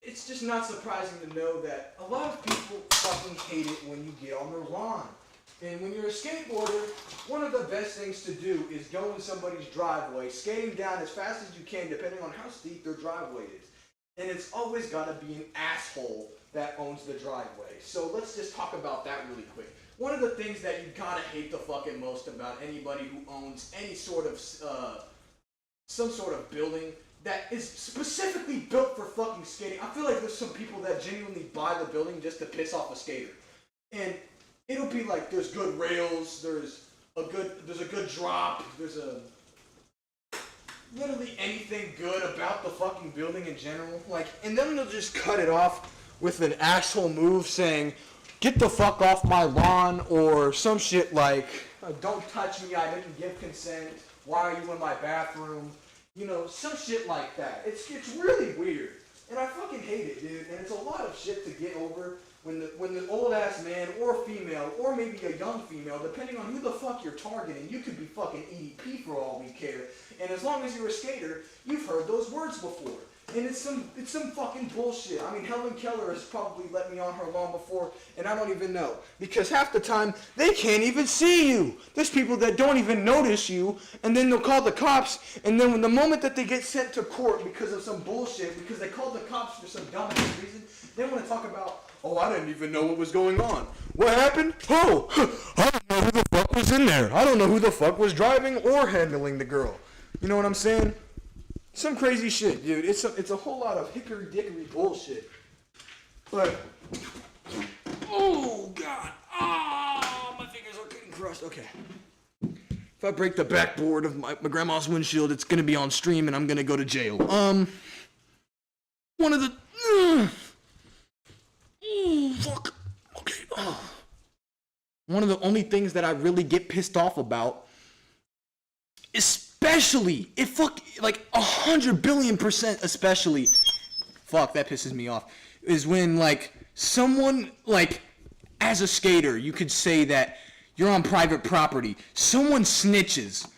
it's just not surprising to know that a lot of people fucking hate it when you get on their lawn. And when you're a skateboarder, one of the best things to do is go in somebody's driveway, skating down as fast as you can, depending on how steep their driveway is. And it's always gotta be an asshole that owns the driveway. So let's just talk about that really quick. One of the things that you gotta hate the fucking most about anybody who owns any sort of, some sort of building that is specifically built for fucking skating. I feel like there's some people that genuinely buy the building just to piss off a skater. And it'll be like there's good rails, there's a good drop, there's literally anything good about the fucking building in general. Like, and then they'll just cut it off with an asshole move saying, "get the fuck off my lawn," or some shit like, "don't touch me, I didn't give consent, why are you in my bathroom?" You know, some shit like that. It's really weird. And I fucking hate it, dude. And it's a lot of shit to get over when the old ass man or female, or maybe a young female, depending on who the fuck you're targeting, you could be fucking EDP for all we care. And as long as you're a skater, you've heard those words before. And it's some fucking bullshit. I mean, Helen Keller has probably let me on her lawn before, and I don't even know. Because half the time, they can't even see you. There's people that don't even notice you, and then they'll call the cops, and then when the moment that they get sent to court because of some bullshit, because they called the cops for some dumbass reason, they want to talk about, "Oh, I didn't even know what was going on. What happened? Oh, I don't know who the fuck was in there. I don't know who the fuck was driving or handling the girl." You know what I'm saying? Some crazy shit, dude. It's a whole lot of hickory-dickory bullshit. But, oh, God. Ah, my fingers are getting crushed. Okay. If I break the backboard of my grandma's windshield, it's going to be on stream and I'm going to go to jail. One of the... fuck. Okay. One of the only things that I really get pissed off about especially, if fuck, like 100 billion% especially, fuck, that pisses me off, is when, like, someone, like, as a skater, you could say that you're on private property. Someone snitches.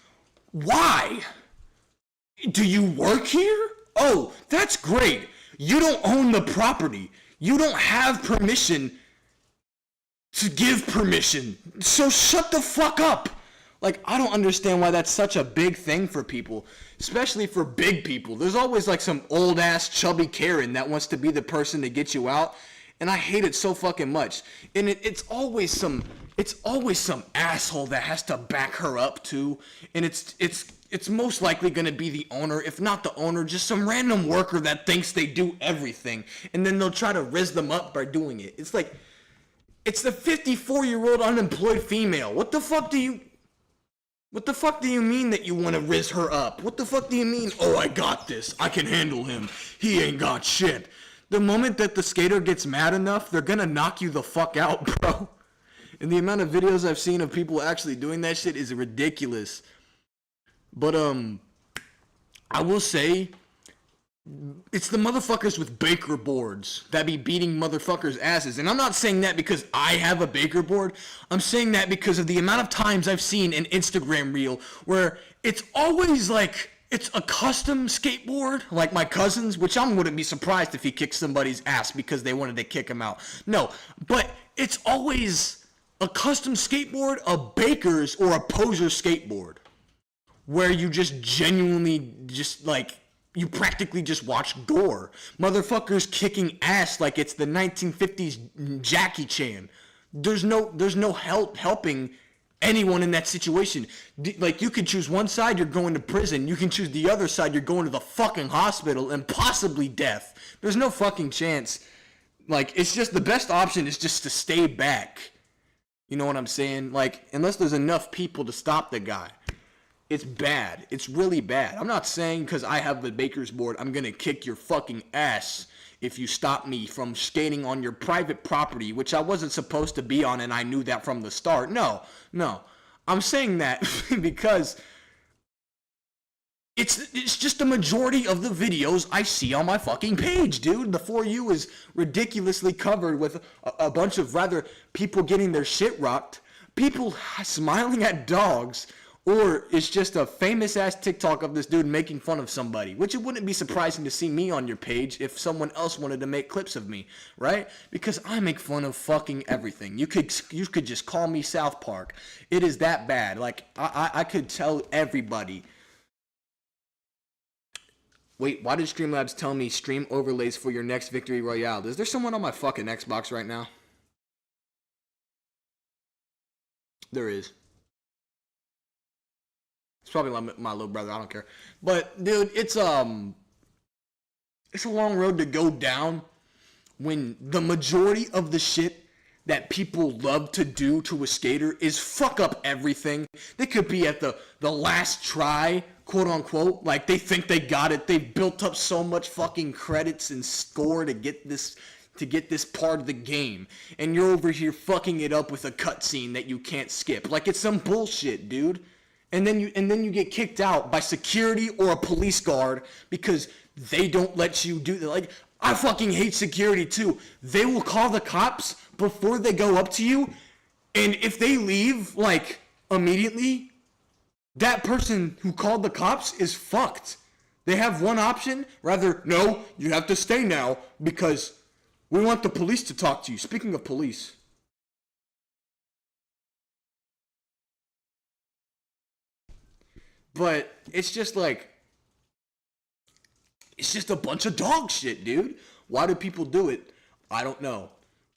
Why? Do you work here? Oh, that's great. You don't own the property. You don't have permission to give permission. So shut the fuck up. Like, I don't understand why that's such a big thing for people, especially for big people. There's always like some old ass chubby Karen that wants to be the person to get you out, and I hate it so fucking much. And it's always some asshole that has to back her up too, and it's most likely going to be the owner, if not the owner, just some random worker that thinks they do everything, and then they'll try to rizz them up by doing it. It's like, it's the 54-year-old unemployed female. What the fuck do you mean that you want to rizz her up? What the fuck do you mean, oh, I got this, I can handle him, he ain't got shit? The moment that the skater gets mad enough, they're gonna knock you the fuck out, bro. And the amount of videos I've seen of people actually doing that shit is ridiculous. But, I will say, it's the motherfuckers with baker boards that be beating motherfuckers' asses. And I'm not saying that because I have a baker board. I'm saying that because of the amount of times I've seen an Instagram reel where it's always like, it's a custom skateboard, like my cousin's, which I wouldn't be surprised if he kicked somebody's ass because they wanted to kick him out. No, but it's always a custom skateboard, a baker's, or a poser skateboard, where you just genuinely just like, you practically just watch gore. Motherfuckers kicking ass like it's the 1950s Jackie Chan. There's no helping anyone in that situation. Like, you could choose one side, you're going to prison. You can choose the other side, you're going to the fucking hospital and possibly death. There's no fucking chance. Like, it's just, the best option is just to stay back. You know what I'm saying? Like, unless there's enough people to stop the guy. It's bad. It's really bad. I'm not saying because I have the baker's board, I'm going to kick your fucking ass if you stop me from skating on your private property, which I wasn't supposed to be on, and I knew that from the start. No. I'm saying that because it's just the majority of the videos I see on my fucking page, dude. The For You is ridiculously covered with a bunch of rather people getting their shit rocked, people smiling at dogs, or it's just a famous ass TikTok of this dude making fun of somebody, which it wouldn't be surprising to see me on your page if someone else wanted to make clips of me, right? Because I make fun of fucking everything. You could just call me South Park. It is that bad. Like, I could tell everybody. Wait, why did Streamlabs tell me stream overlays for your next Victory Royale? Is there someone on my fucking Xbox right now? There is. It's probably my little brother. I don't care. But dude, it's a long road to go down when the majority of the shit that people love to do to a skater is fuck up everything. They could be at the last try, quote unquote. Like, they think they got it. They've built up so much fucking credits and score to get this part of the game, and you're over here fucking it up with a cutscene that you can't skip. Like, it's some bullshit, dude. And then you get kicked out by security or a police guard because they don't let you do that. Like, I fucking hate security too. They will call the cops before they go up to you, and if they leave, like, immediately, that person who called the cops is fucked. They have one option, rather, no, you have to stay now because we want the police to talk to you. Speaking of police. But it's just like, it's just a bunch of dog shit, dude. Why do people do it? I don't know.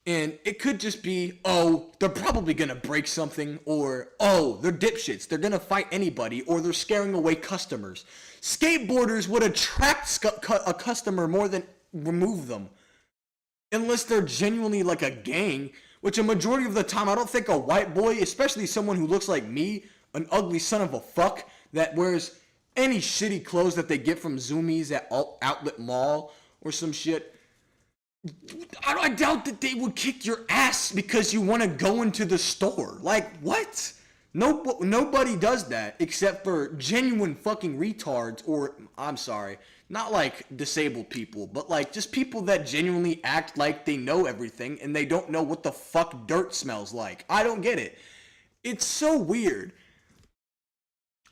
And it could just be, oh, they're probably going to break something, or, oh, they're dipshits. They're going to fight anybody, or they're scaring away customers. Skateboarders would attract a customer more than remove them. Unless they're genuinely like a gang, which a majority of the time, I don't think a white boy, especially someone who looks like me, an ugly son of a fuck, that wears any shitty clothes that they get from Zoomies at Outlet Mall or some shit, I doubt that they would kick your ass because you want to go into the store. Like, what? Nobody does that except for genuine fucking retards, or I'm sorry, not like disabled people, but like just people that genuinely act like they know everything and they don't know what the fuck dirt smells like. I don't get it. It's so weird.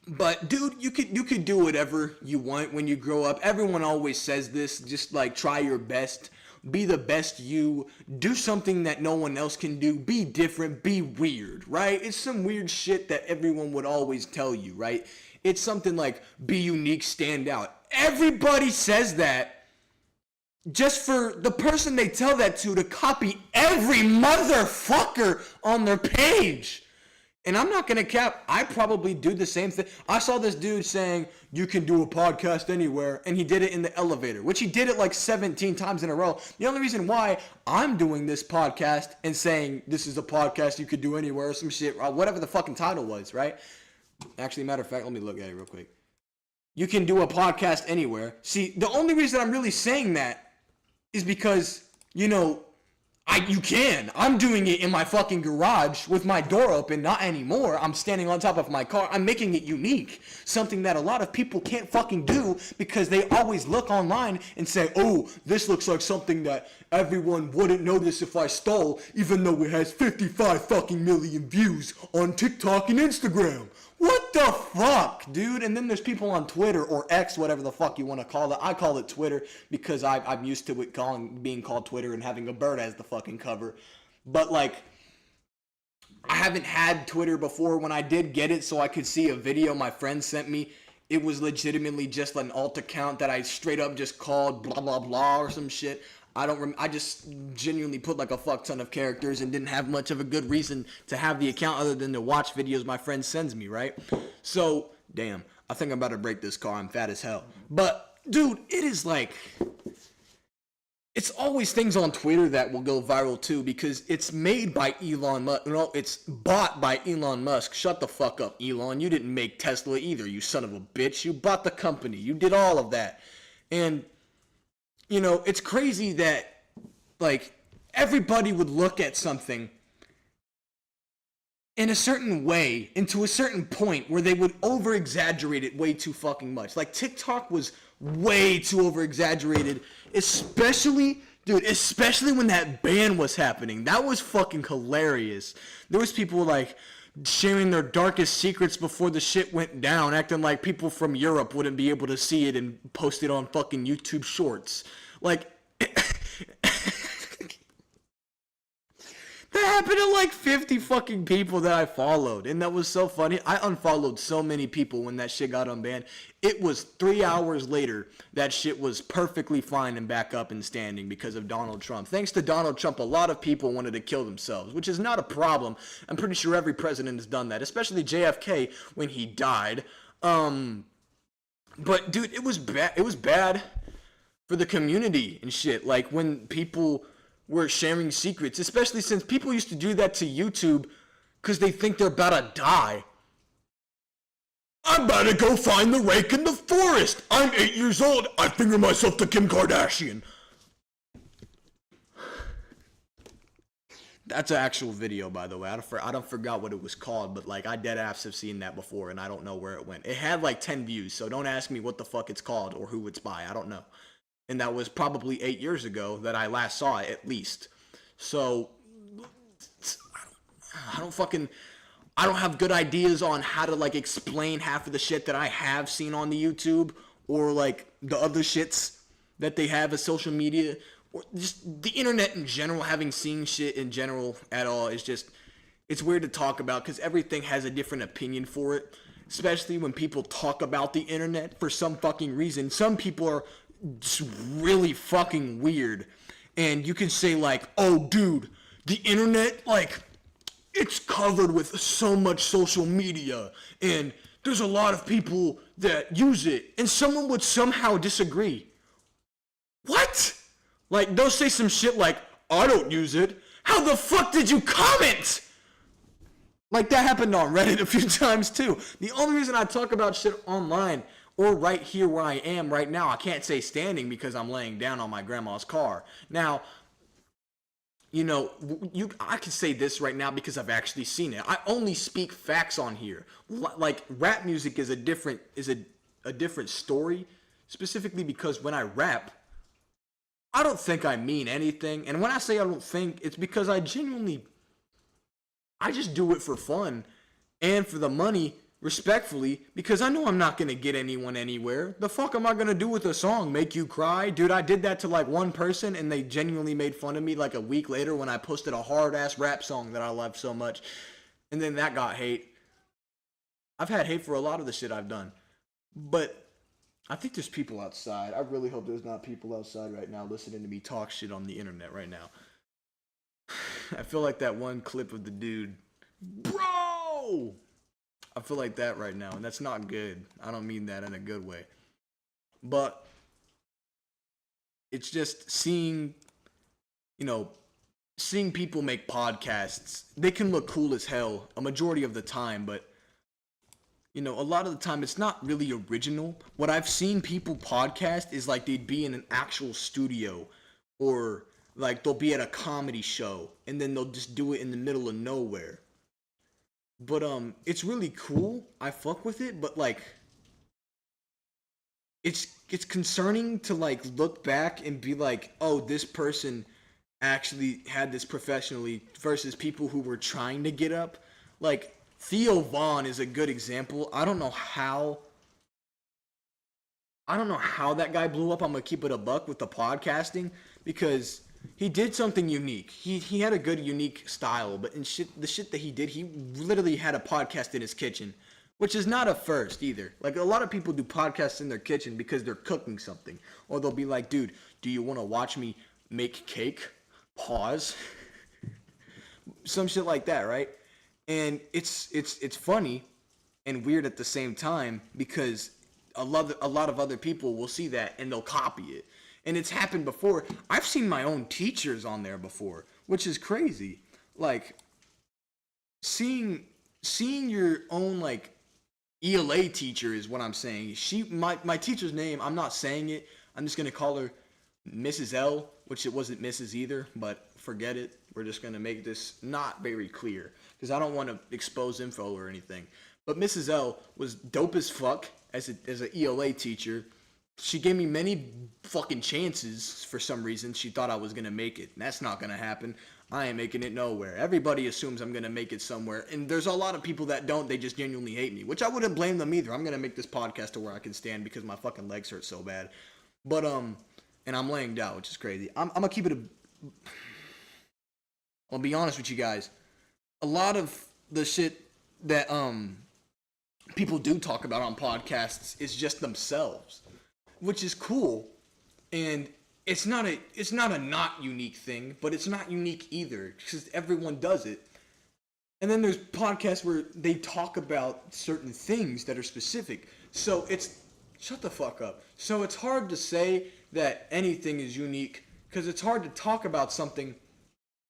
But dude, you could do whatever you want when you grow up. Everyone always says this, just like try your best. Be the best you. Do something that no one else can do. Be different. Be weird, right? It's some weird shit that everyone would always tell you, right? It's something like, be unique, stand out. Everybody says that just for the person they tell that to copy every motherfucker on their page. And I'm not going to cap, I probably do the same thing. I saw this dude saying, you can do a podcast anywhere, and he did it in the elevator, which he did it like 17 times in a row. The only reason why I'm doing this podcast and saying this is a podcast you could do anywhere or some shit, or whatever the fucking title was, right? Actually, matter of fact, let me look at it real quick. You can do a podcast anywhere. See, the only reason I'm really saying that is because, you know, you can. I'm doing it in my fucking garage with my door open. Not anymore. I'm standing on top of my car. I'm making it unique. Something that a lot of people can't fucking do because they always look online and say, oh, this looks like something that everyone wouldn't notice if I stole, even though it has 55 fucking million views on TikTok and Instagram. What the fuck, dude? And then there's people on Twitter or X, whatever the fuck you want to call it. I call it Twitter because I'm used to it being called Twitter and having a bird as the fucking cover. But like, I haven't had Twitter before. When I did get it so I could see a video my friend sent me, it was legitimately just an alt account that I straight up just called blah blah blah or some shit. I just genuinely put like a fuck ton of characters and didn't have much of a good reason to have the account other than to watch videos my friend sends me, right? So, damn, I think I'm about to break this car. I'm fat as hell. But, dude, it is like, it's always things on Twitter that will go viral too because it's made by Elon Musk. No, it's bought by Elon Musk. Shut the fuck up, Elon. You didn't make Tesla either, you son of a bitch. You bought the company. You did all of that. And you know, it's crazy that, like, everybody would look at something in a certain way, and to a certain point, where they would over-exaggerate it way too fucking much. Like, TikTok was way too over-exaggerated, especially when that ban was happening. That was fucking hilarious. There was people, like, sharing their darkest secrets before the shit went down, acting like people from Europe wouldn't be able to see it and post it on fucking YouTube Shorts. Like, that happened to like 50 fucking people that I followed, and that was so funny. I unfollowed so many people when that shit got unbanned. It was 3 hours later that shit was perfectly fine and back up and standing because of Donald Trump. Thanks to Donald Trump, a lot of people wanted to kill themselves, which is not a problem. I'm pretty sure every president has done that, especially JFK when he died. But dude, it was bad. It was bad for the community and shit. Like when people were sharing secrets, especially since people used to do that to YouTube because they think they're about to die. I'm about to go find the rake in the forest. I'm 8 years old. I finger myself to Kim Kardashian. That's an actual video, by the way. I don't forgot what it was called, but like I dead ass have seen that before, and I don't know where it went. It had like 10 views, so don't ask me what the fuck it's called or who it's by. I don't know. And that was probably 8 years ago that I last saw it, at least. So I don't have good ideas on how to like explain half of the shit that I have seen on the YouTube or like the other shits that they have as social media or just the internet in general. Having seen shit in general at all is just, it's weird to talk about because everything has a different opinion for it, especially when people talk about the internet for some fucking reason. Some people are just really fucking weird, and you can say like, oh dude, the internet, like, it's covered with so much social media, and there's a lot of people that use it, and someone would somehow disagree. What? Like, they'll say some shit like, I don't use it. How the fuck did you comment? Like, that happened on Reddit a few times, too. The only reason I talk about shit online or right here where I am right now, I can't say standing because I'm laying down on my grandma's car. Now, you know, I can say this right now because I've actually seen it. I only speak facts on here. Like rap music is a different story, specifically because when I rap, I don't think I mean anything. And when I say I don't think, it's because I just do it for fun and for the money, respectfully, because I know I'm not gonna get anyone anywhere. The fuck am I gonna do with a song? Make you cry? Dude, I did that to like one person and they genuinely made fun of me like a week later when I posted a hard ass rap song that I loved so much. And then that got hate. I've had hate for a lot of the shit I've done. But I think there's people outside. I really hope there's not people outside right now listening to me talk shit on the internet right now. I feel like that one clip of the dude, bro! I feel like that right now, and that's not good. I don't mean that in a good way. But it's just seeing, you know, seeing people make podcasts. They can look cool as hell a majority of the time, but, you know, a lot of the time it's not really original. What I've seen people podcast is like they'd be in an actual studio, or like they'll be at a comedy show and then they'll just do it in the middle of nowhere. But it's really cool. I fuck with it, but like it's concerning to like look back and be like, "Oh, this person actually had this professionally," versus people who were trying to get up. Like Theo Vaughn is a good example. I don't know how that guy blew up. I'm gonna keep it a buck with the podcasting because he did something unique. He had a good unique style, but the shit that he did, he literally had a podcast in his kitchen, which is not a first either. Like a lot of people do podcasts in their kitchen because they're cooking something, or they'll be like, "Dude, do you want to watch me make cake?" Pause. Some shit like that, right? And it's funny and weird at the same time because a lot of other people will see that and they'll copy it. And it's happened before. I've seen my own teachers on there before, which is crazy. Like seeing your own like ELA teacher is what I'm saying. My teacher's name, I'm not saying it. I'm just gonna call her Mrs. L, which it wasn't Mrs. either, but forget it. We're just gonna make this not very clear because I don't want to expose info or anything. But Mrs. L was dope as fuck as an ELA teacher. She gave me many fucking chances for some reason. She thought I was going to make it. And that's not going to happen. I ain't making it nowhere. Everybody assumes I'm going to make it somewhere. And there's a lot of people that don't. They just genuinely hate me, which I wouldn't blame them either. I'm going to make this podcast to where I can stand because my fucking legs hurt so bad. But, and I'm laying down, which is crazy. I'm going to keep it I'll be honest with you guys. A lot of the shit that, people do talk about on podcasts is just themselves, which is cool, and it's not a not unique thing, but it's not unique either because everyone does it. And then there's podcasts where they talk about certain things that are specific. So shut the fuck up. So it's hard to say that anything is unique because it's hard to talk about something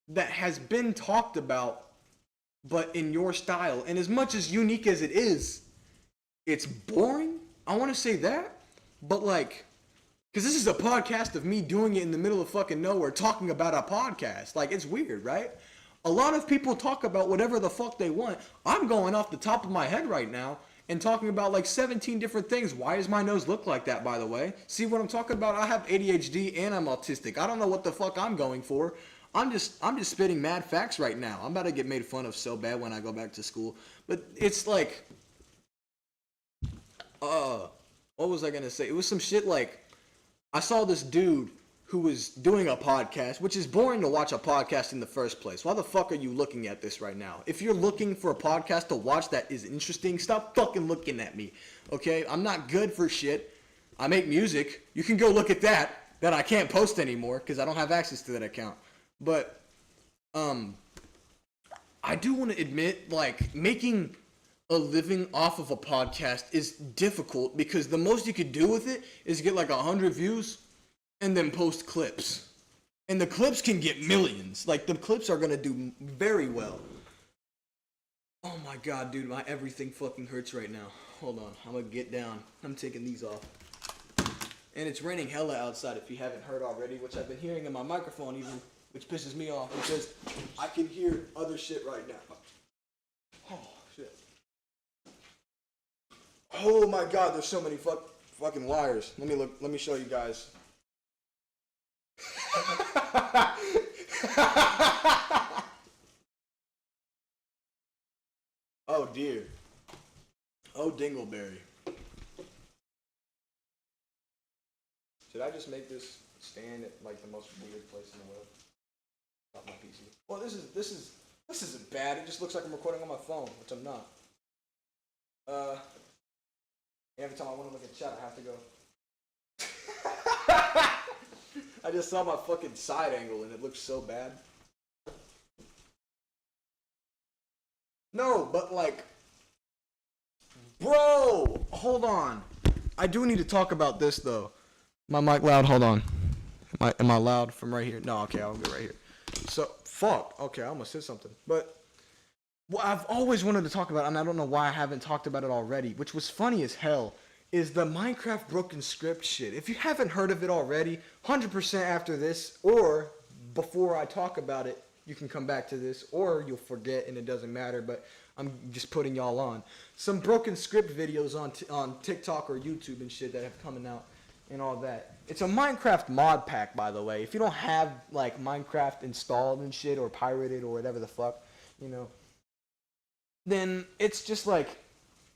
that has been talked about, but in your style. And as much as unique as it is, it's boring. I want to say that, but like, because this is a podcast of me doing it in the middle of fucking nowhere, talking about a podcast. Like, it's weird, right? A lot of people talk about whatever the fuck they want. I'm going off the top of my head right now and talking about like 17 different things. Why does my nose look like that, by the way? See what I'm talking about? I have ADHD and I'm autistic. I don't know what the fuck I'm going for. I'm just spitting mad facts right now. I'm about to get made fun of so bad when I go back to school. But it's like, what was I gonna say? It was some shit like, I saw this dude who was doing a podcast, which is boring to watch a podcast in the first place. Why the fuck are you looking at this right now? If you're looking for a podcast to watch that is interesting, stop fucking looking at me, okay? I'm not good for shit. I make music. You can go look at that I can't post anymore because I don't have access to that account. But, I do want to admit, like, making a living off of a podcast is difficult because the most you could do with it is get like 100 views and then post clips. And the clips can get millions. Like, the clips are going to do very well. Oh my god, dude, my everything fucking hurts right now. Hold on, I'm going to get down. I'm taking these off. And it's raining hella outside if you haven't heard already, which I've been hearing in my microphone which pisses me off because I can hear other shit right now. Oh shit. Oh my god, there's so many fucking wires. Let me show you guys. Oh dear. Oh dingleberry. Should I just make this stand at like the most weird place in the world? Not my PC. Well, this isn't bad. It just looks like I'm recording on my phone, which I'm not. Every time I want to look at chat, I have to go. I just saw my fucking side angle and it looks so bad. No, but like, bro, hold on. I do need to talk about this though. My mic loud? Hold on. Am I loud from right here? No, okay, I'll go right here. So, fuck. Okay, I almost said something. But what I've always wanted to talk about, and I don't know why I haven't talked about it already, which was funny as hell, is the Minecraft broken script shit. If you haven't heard of it already, 100% after this, or before I talk about it, you can come back to this, or you'll forget and it doesn't matter, but I'm just putting y'all on. Some broken script videos on TikTok or YouTube and shit that have coming out and all that. It's a Minecraft mod pack, by the way. If you don't have, like, Minecraft installed and shit, or pirated, or whatever the fuck, you know, then it's just like,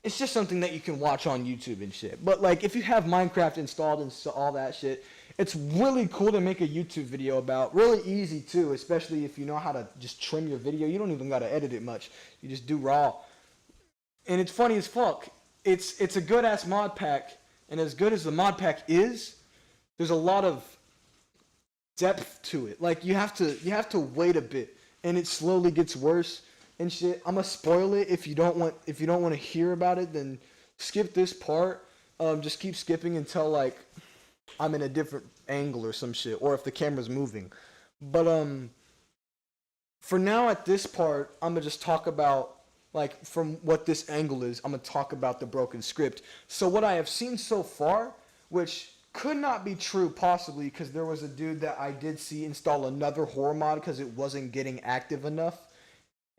it's just something that you can watch on YouTube and shit. But like, if you have Minecraft installed and all that shit, it's really cool to make a YouTube video about. Really easy too, especially if you know how to just trim your video. You don't even gotta edit it much. You just do raw. And it's funny as fuck. It's a good ass mod pack, and as good as the mod pack is, there's a lot of depth to it. Like you have to wait a bit, and it slowly gets worse and shit. I'm gonna spoil it if you don't want to hear about it. Then skip this part. Just keep skipping until like I'm in a different angle or some shit, or if the camera's moving. But for now at this part, I'm gonna just talk about like from what this angle is. I'm gonna talk about the broken script. So what I have seen so far, which could not be true possibly, because there was a dude that I did see install another horror mod because it wasn't getting active enough.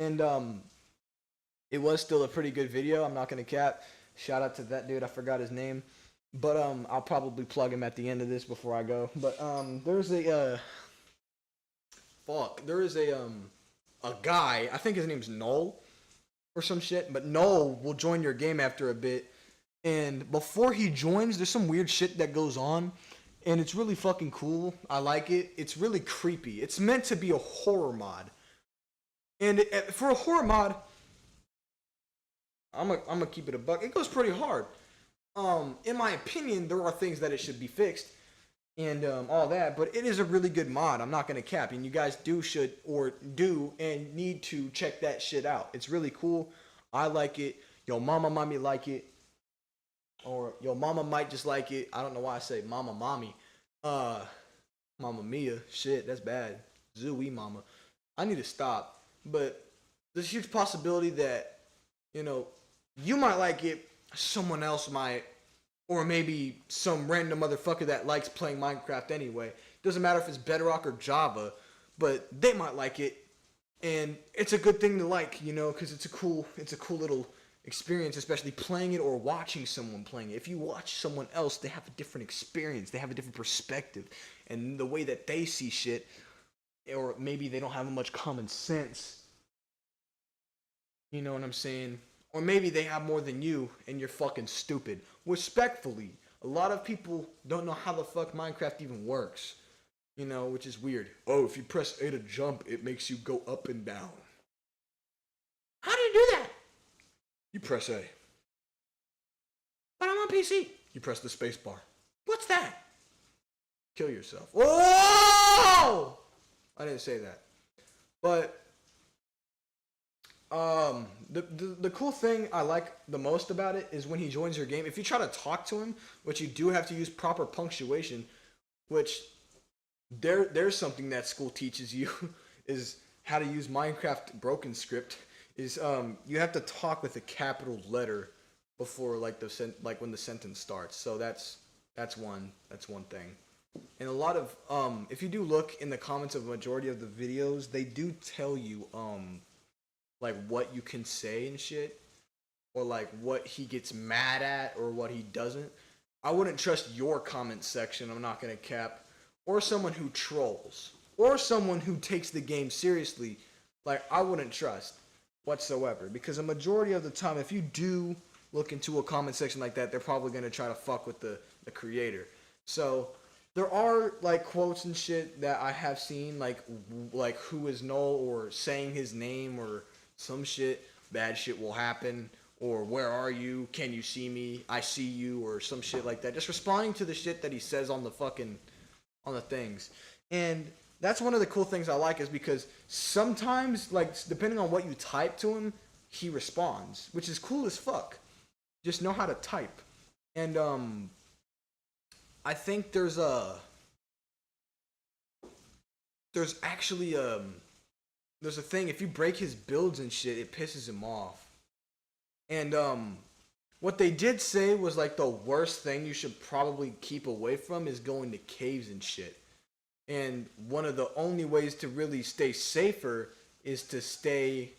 And it was still a pretty good video. I'm not gonna cap. Shout out to that dude. I forgot his name, but I'll probably plug him at the end of this before I go. But there's a a guy. I think his name's Noel or some shit. But Noel will join your game after a bit, and before he joins, there's some weird shit that goes on, and it's really fucking cool. I like it. It's really creepy. It's meant to be a horror mod. And for a horror mod, I'm gonna keep it a buck. It goes pretty hard. In my opinion, there are things that it should be fixed, and all that. But it is a really good mod. I'm not gonna cap, and you guys should and need to check that shit out. It's really cool. I like it. Your mama, mommy like it, or your mama might just like it. I don't know why I say mama, mommy. Mama mia. Shit, that's bad. Zooey mama. I need to stop. But there's a huge possibility that, you know, you might like it, someone else might, or maybe some random motherfucker that likes playing Minecraft anyway. Doesn't matter if it's Bedrock or Java, but they might like it, and it's a good thing to like, you know, because it's a cool little experience, especially playing it or watching someone playing it. If you watch someone else, they have a different experience, they have a different perspective, and the way that they see shit, or maybe they don't have much common sense. You know what I'm saying? Or maybe they have more than you and you're fucking stupid. Respectfully, a lot of people don't know how the fuck Minecraft even works. You know, which is weird. Oh, if you press A to jump, it makes you go up and down. How do you do that? You press A. But I'm on PC. You press the space bar. What's that? Kill yourself. Whoa! I didn't say that. But the cool thing I like the most about it is when he joins your game, if you try to talk to him, which you do have to use proper punctuation, which there's something that school teaches you is how to use Minecraft broken script, is you have to talk with a capital letter before like when the sentence starts. So that's one thing. And a lot of if you do look in the comments of a majority of the videos, they do tell you like what you can say and shit, or like what he gets mad at or what he doesn't. I wouldn't trust your comment section, I'm not gonna cap, or someone who trolls, or someone who takes the game seriously. Like, I wouldn't trust whatsoever, because a majority of the time, if you do look into a comment section like that, they're probably gonna try to fuck with the creator. So there are like quotes and shit that I have seen, like who is Null, or saying his name, or some shit, bad shit will happen, or where are you, can you see me, I see you, or some shit like that. Just responding to the shit that he says on the fucking on the things. And that's one of the cool things I like, is because sometimes, like, depending on what you type to him, he responds, which is cool as fuck. Just know how to type. And I think there's actually there's a thing, if you break his builds and shit, it pisses him off. And what they did say was, like, the worst thing you should probably keep away from is going to caves and shit. And one of the only ways to really stay safer is to stay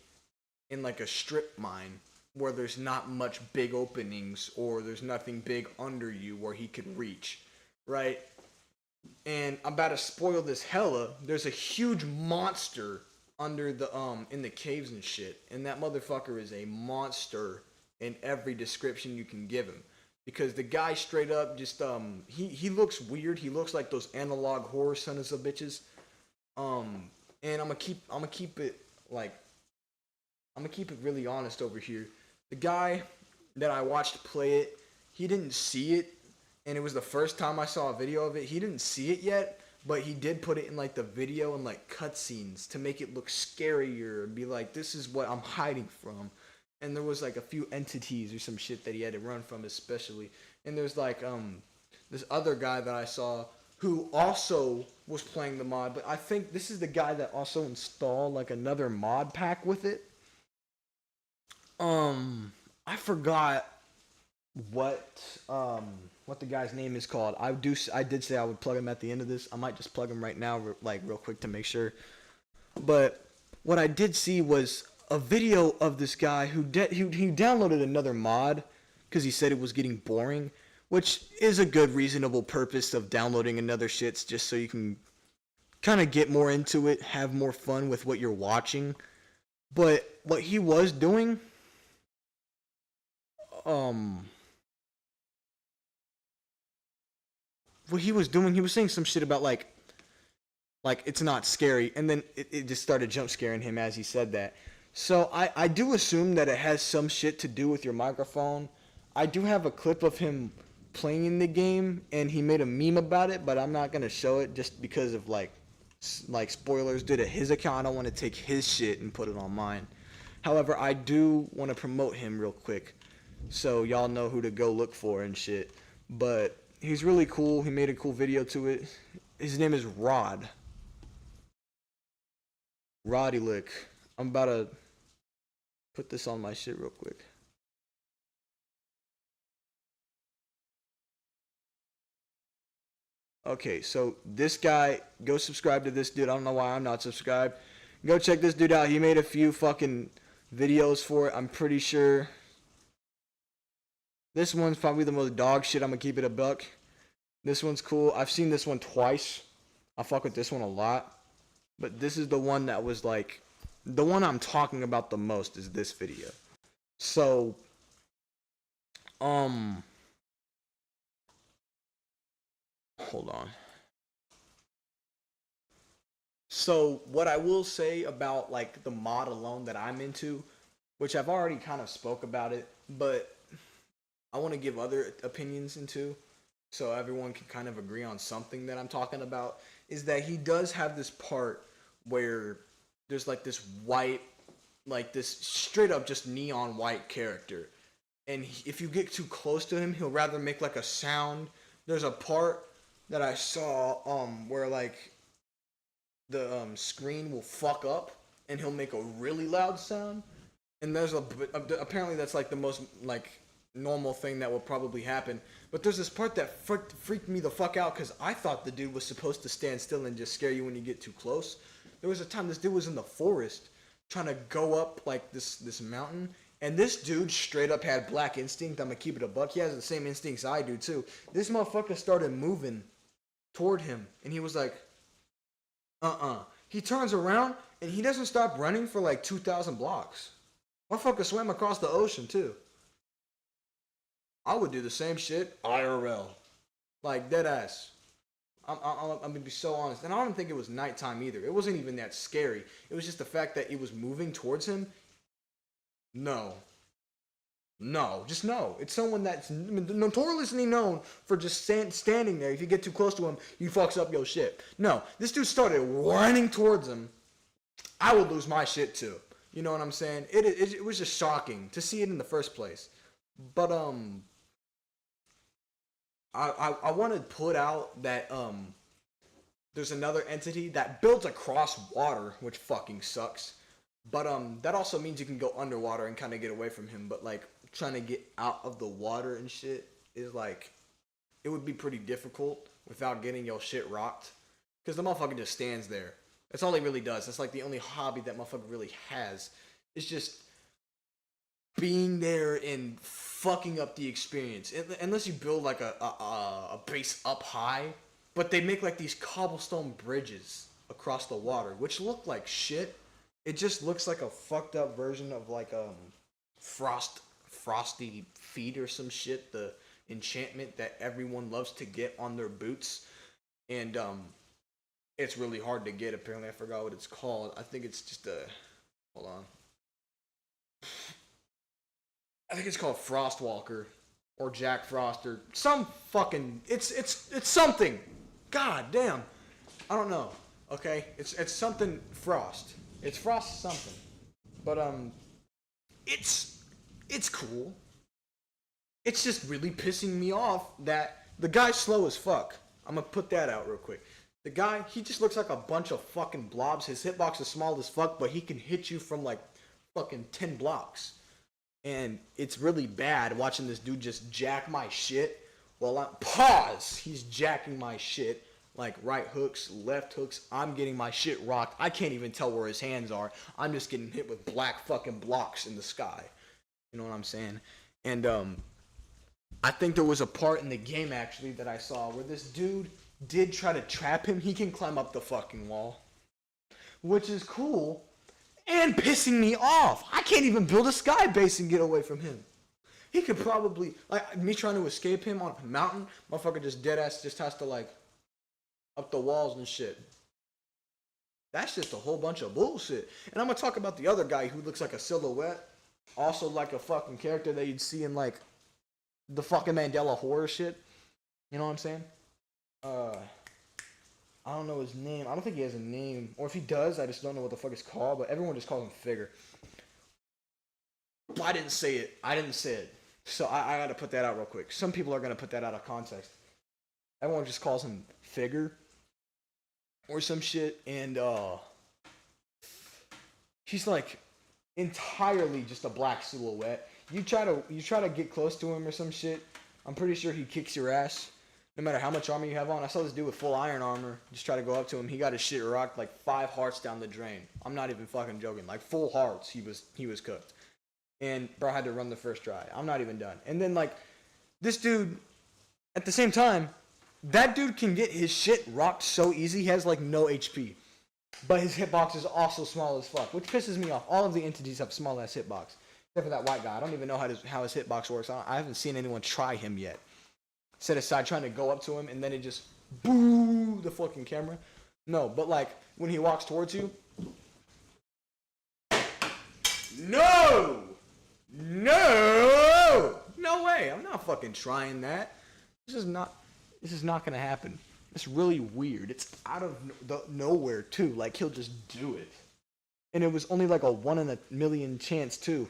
in like a strip mine where there's not much big openings, or there's nothing big under you where he could reach, right? And I'm about to spoil this hella. There's a huge monster under the in the caves and shit, and that motherfucker is a monster in every description you can give him. Because the guy straight up just he looks weird. He looks like those analog horror sons of bitches. And I'm gonna keep it like I'm gonna keep it really honest over here. The guy that I watched play it, he didn't see it, and it was the first time I saw a video of it. He didn't see it yet, but he did put it in like the video and like cutscenes to make it look scarier and be like, this is what I'm hiding from. And there was like a few entities or some shit that he had to run from, especially. And there's like this other guy that I saw who also was playing the mod, but I think this is the guy that also installed like another mod pack with it. I forgot what the guy's name is called. I did say I would plug him at the end of this. I might just plug him right now, like real quick to make sure. But what I did see was a video of this guy who he downloaded another mod because he said it was getting boring, which is a good reasonable purpose of downloading another shit, just so you can kind of get more into it, have more fun with what you're watching. But what he was doing, he was saying some shit about like it's not scary, and then it just started jump scaring him as he said that. So I do assume that it has some shit to do with your microphone. I do have a clip of him playing in the game, and he made a meme about it, but I'm not gonna show it just because of like spoilers due to his account. I don't want to take his shit and put it on mine. However, I do want to promote him real quick, so y'all know who to go look for and shit. But he's really cool. He made a cool video to it. His name is Rod. Roddy Lick. I'm about to put this on my shit real quick. Okay, so this guy, go subscribe to this dude. I don't know why I'm not subscribed. Go check this dude out. He made a few fucking videos for it. I'm pretty sure this one's probably the most dog shit. I'm gonna keep it a buck. This one's cool. I've seen this one twice. I fuck with this one a lot. But this is the one that was like, the one I'm talking about the most is this video. So, hold on. So what I will say about like the mod alone that I'm into, which I've already kind of spoke about it, but I want to give other opinions into, so everyone can kind of agree on something that I'm talking about, is that he does have this part where there's like this white, like this straight up just neon white character. And if you get too close to him, he'll rather make like a sound. There's a part that I saw where like the screen will fuck up and he'll make a really loud sound. And there's apparently that's like the most like normal thing that will probably happen. But there's this part that freaked me the fuck out because I thought the dude was supposed to stand still and just scare you when you get too close. There was a time this dude was in the forest trying to go up like this mountain, and this dude straight up had black instinct. I'm gonna keep it a buck. He has the same instincts I do too. This motherfucker started moving toward him, and he was like, He turns around and he doesn't stop running for like 2,000 blocks. Motherfucker swam across the ocean too. I would do the same shit IRL. Like, dead ass. I'm gonna be so honest. And I don't think it was nighttime either. It wasn't even that scary. It was just the fact that it was moving towards him. No. No. Just no. It's someone that's notoriously known for just standing there. If you get too close to him, you fucks up your shit. No. This dude started running towards him. I would lose my shit too. You know what I'm saying? It was just shocking to see it in the first place. But I want to put out that there's another entity that builds across water, which fucking sucks. But that also means you can go underwater and kind of get away from him. But like trying to get out of the water and shit is like, it would be pretty difficult without getting your shit rocked. Because the motherfucker just stands there. That's all he really does. That's like the only hobby that motherfucker really has. It's just being there and fucking up the experience. Unless you build like a base up high. But they make like these cobblestone bridges across the water, which look like shit. It just looks like a fucked up version of like frosty feet or some shit. The enchantment that everyone loves to get on their boots. And it's really hard to get, apparently. I forgot what it's called. I think it's just hold on. I think it's called Frostwalker or Jack Frost or some fucking it's something. God damn. I don't know. Okay? It's something Frost. It's Frost something. But it's cool. It's just really pissing me off that the guy's slow as fuck. I'm gonna put that out real quick. The guy, he just looks like a bunch of fucking blobs. His hitbox is small as fuck, but he can hit you from like fucking 10 blocks. And it's really bad watching this dude just jack my shit while he's jacking my shit. Like right hooks, left hooks. I'm getting my shit rocked. I can't even tell where his hands are. I'm just getting hit with black fucking blocks in the sky. You know what I'm saying? And I think there was a part in the game actually that I saw where this dude did try to trap him. He can climb up the fucking wall, which is cool and pissing me off. I can't even build a sky base and get away from him. He could probably, like, me trying to escape him on a mountain, motherfucker just dead ass just has to like up the walls and shit. That's just a whole bunch of bullshit. And I'm gonna talk about the other guy who looks like a silhouette, also like a fucking character that you'd see in like the fucking Mandela horror shit. You know what I'm saying? I don't know his name. I don't think he has a name. Or if he does, I just don't know what the fuck it's called. But everyone just calls him Figure. But I didn't say it. So I gotta put that out real quick. Some people are gonna put that out of context. Everyone just calls him Figure. Or some shit. And he's like entirely just a black silhouette. You try to get close to him or some shit. I'm pretty sure he kicks your ass. No matter how much armor you have on. I saw this dude with full iron armor. Just try to go up to him. He got his shit rocked like 5 hearts down the drain. I'm not even fucking joking. Like full hearts. He was cooked. And bro had to run the first try. I'm not even done. And then like this dude, at the same time, that dude can get his shit rocked so easy. He has like no HP. But his hitbox is also small as fuck. Which pisses me off. All of the entities have small ass hitbox. Except for that white guy. I don't even know how his hitbox works. I haven't seen anyone try him yet. Set aside trying to go up to him and then it just boo the fucking camera. No, but like when he walks towards you. No way. I'm not fucking trying that. This is not gonna happen. It's really weird. It's out of nowhere too. Like he'll just do it. And it was only like a 1 in a million chance too.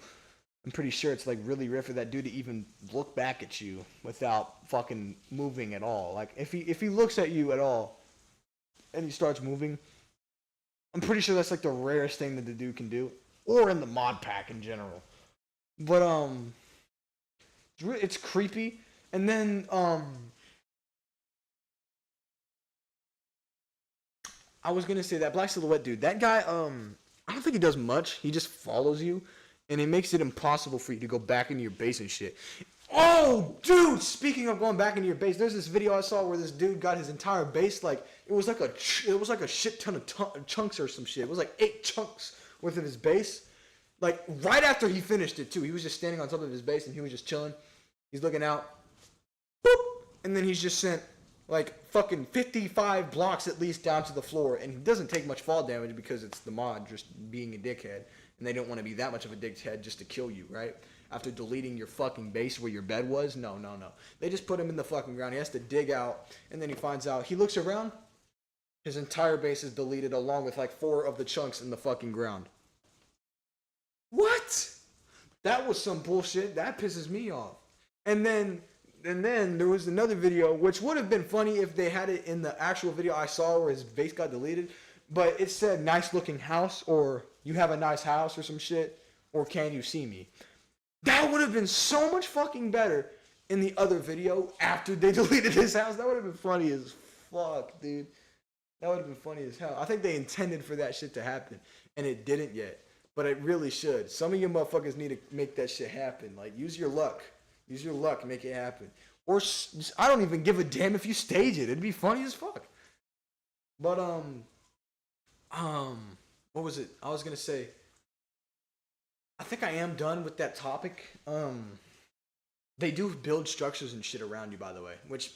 I'm pretty sure it's like really rare for that dude to even look back at you without fucking moving at all. Like if he looks at you at all and he starts moving, I'm pretty sure that's like the rarest thing that the dude can do. Or in the mod pack in general. But It's creepy. And then I was gonna say that Black Silhouette dude. That guy I don't think he does much. He just follows you, and it makes it impossible for you to go back into your base and shit. Oh, dude! Speaking of going back into your base, there's this video I saw where this dude got his entire base like it was like a shit ton of chunks or some shit. It was like 8 chunks worth of his base. Like right after he finished it too, he was just standing on top of his base and he was just chilling. He's looking out, boop, and then he's just sent like fucking 55 blocks at least down to the floor, and he doesn't take much fall damage because it's the mod just being a dickhead, and they don't want to be that much of a dickhead just to kill you, right? After deleting your fucking base where your bed was, no. They just put him in the fucking ground. He has to dig out, and then he finds out. He looks around, his entire base is deleted along with like 4 of the chunks in the fucking ground. What? That was some bullshit. That pisses me off. And then there was another video, which would have been funny if they had it in the actual video I saw where his base got deleted. But it said nice looking house, or you have a nice house or some shit, or can you see me? That would have been so much fucking better in the other video after they deleted his house. That would have been funny as fuck, dude. That would have been funny as hell. I think they intended for that shit to happen, and it didn't yet. But it really should. Some of you motherfuckers need to make that shit happen. Like, use your luck. Use your luck and make it happen. Or, I don't even give a damn if you stage it. It'd be funny as fuck. But, what was it? I was gonna say, I think I am done with that topic. They do build structures and shit around you, by the way. Which,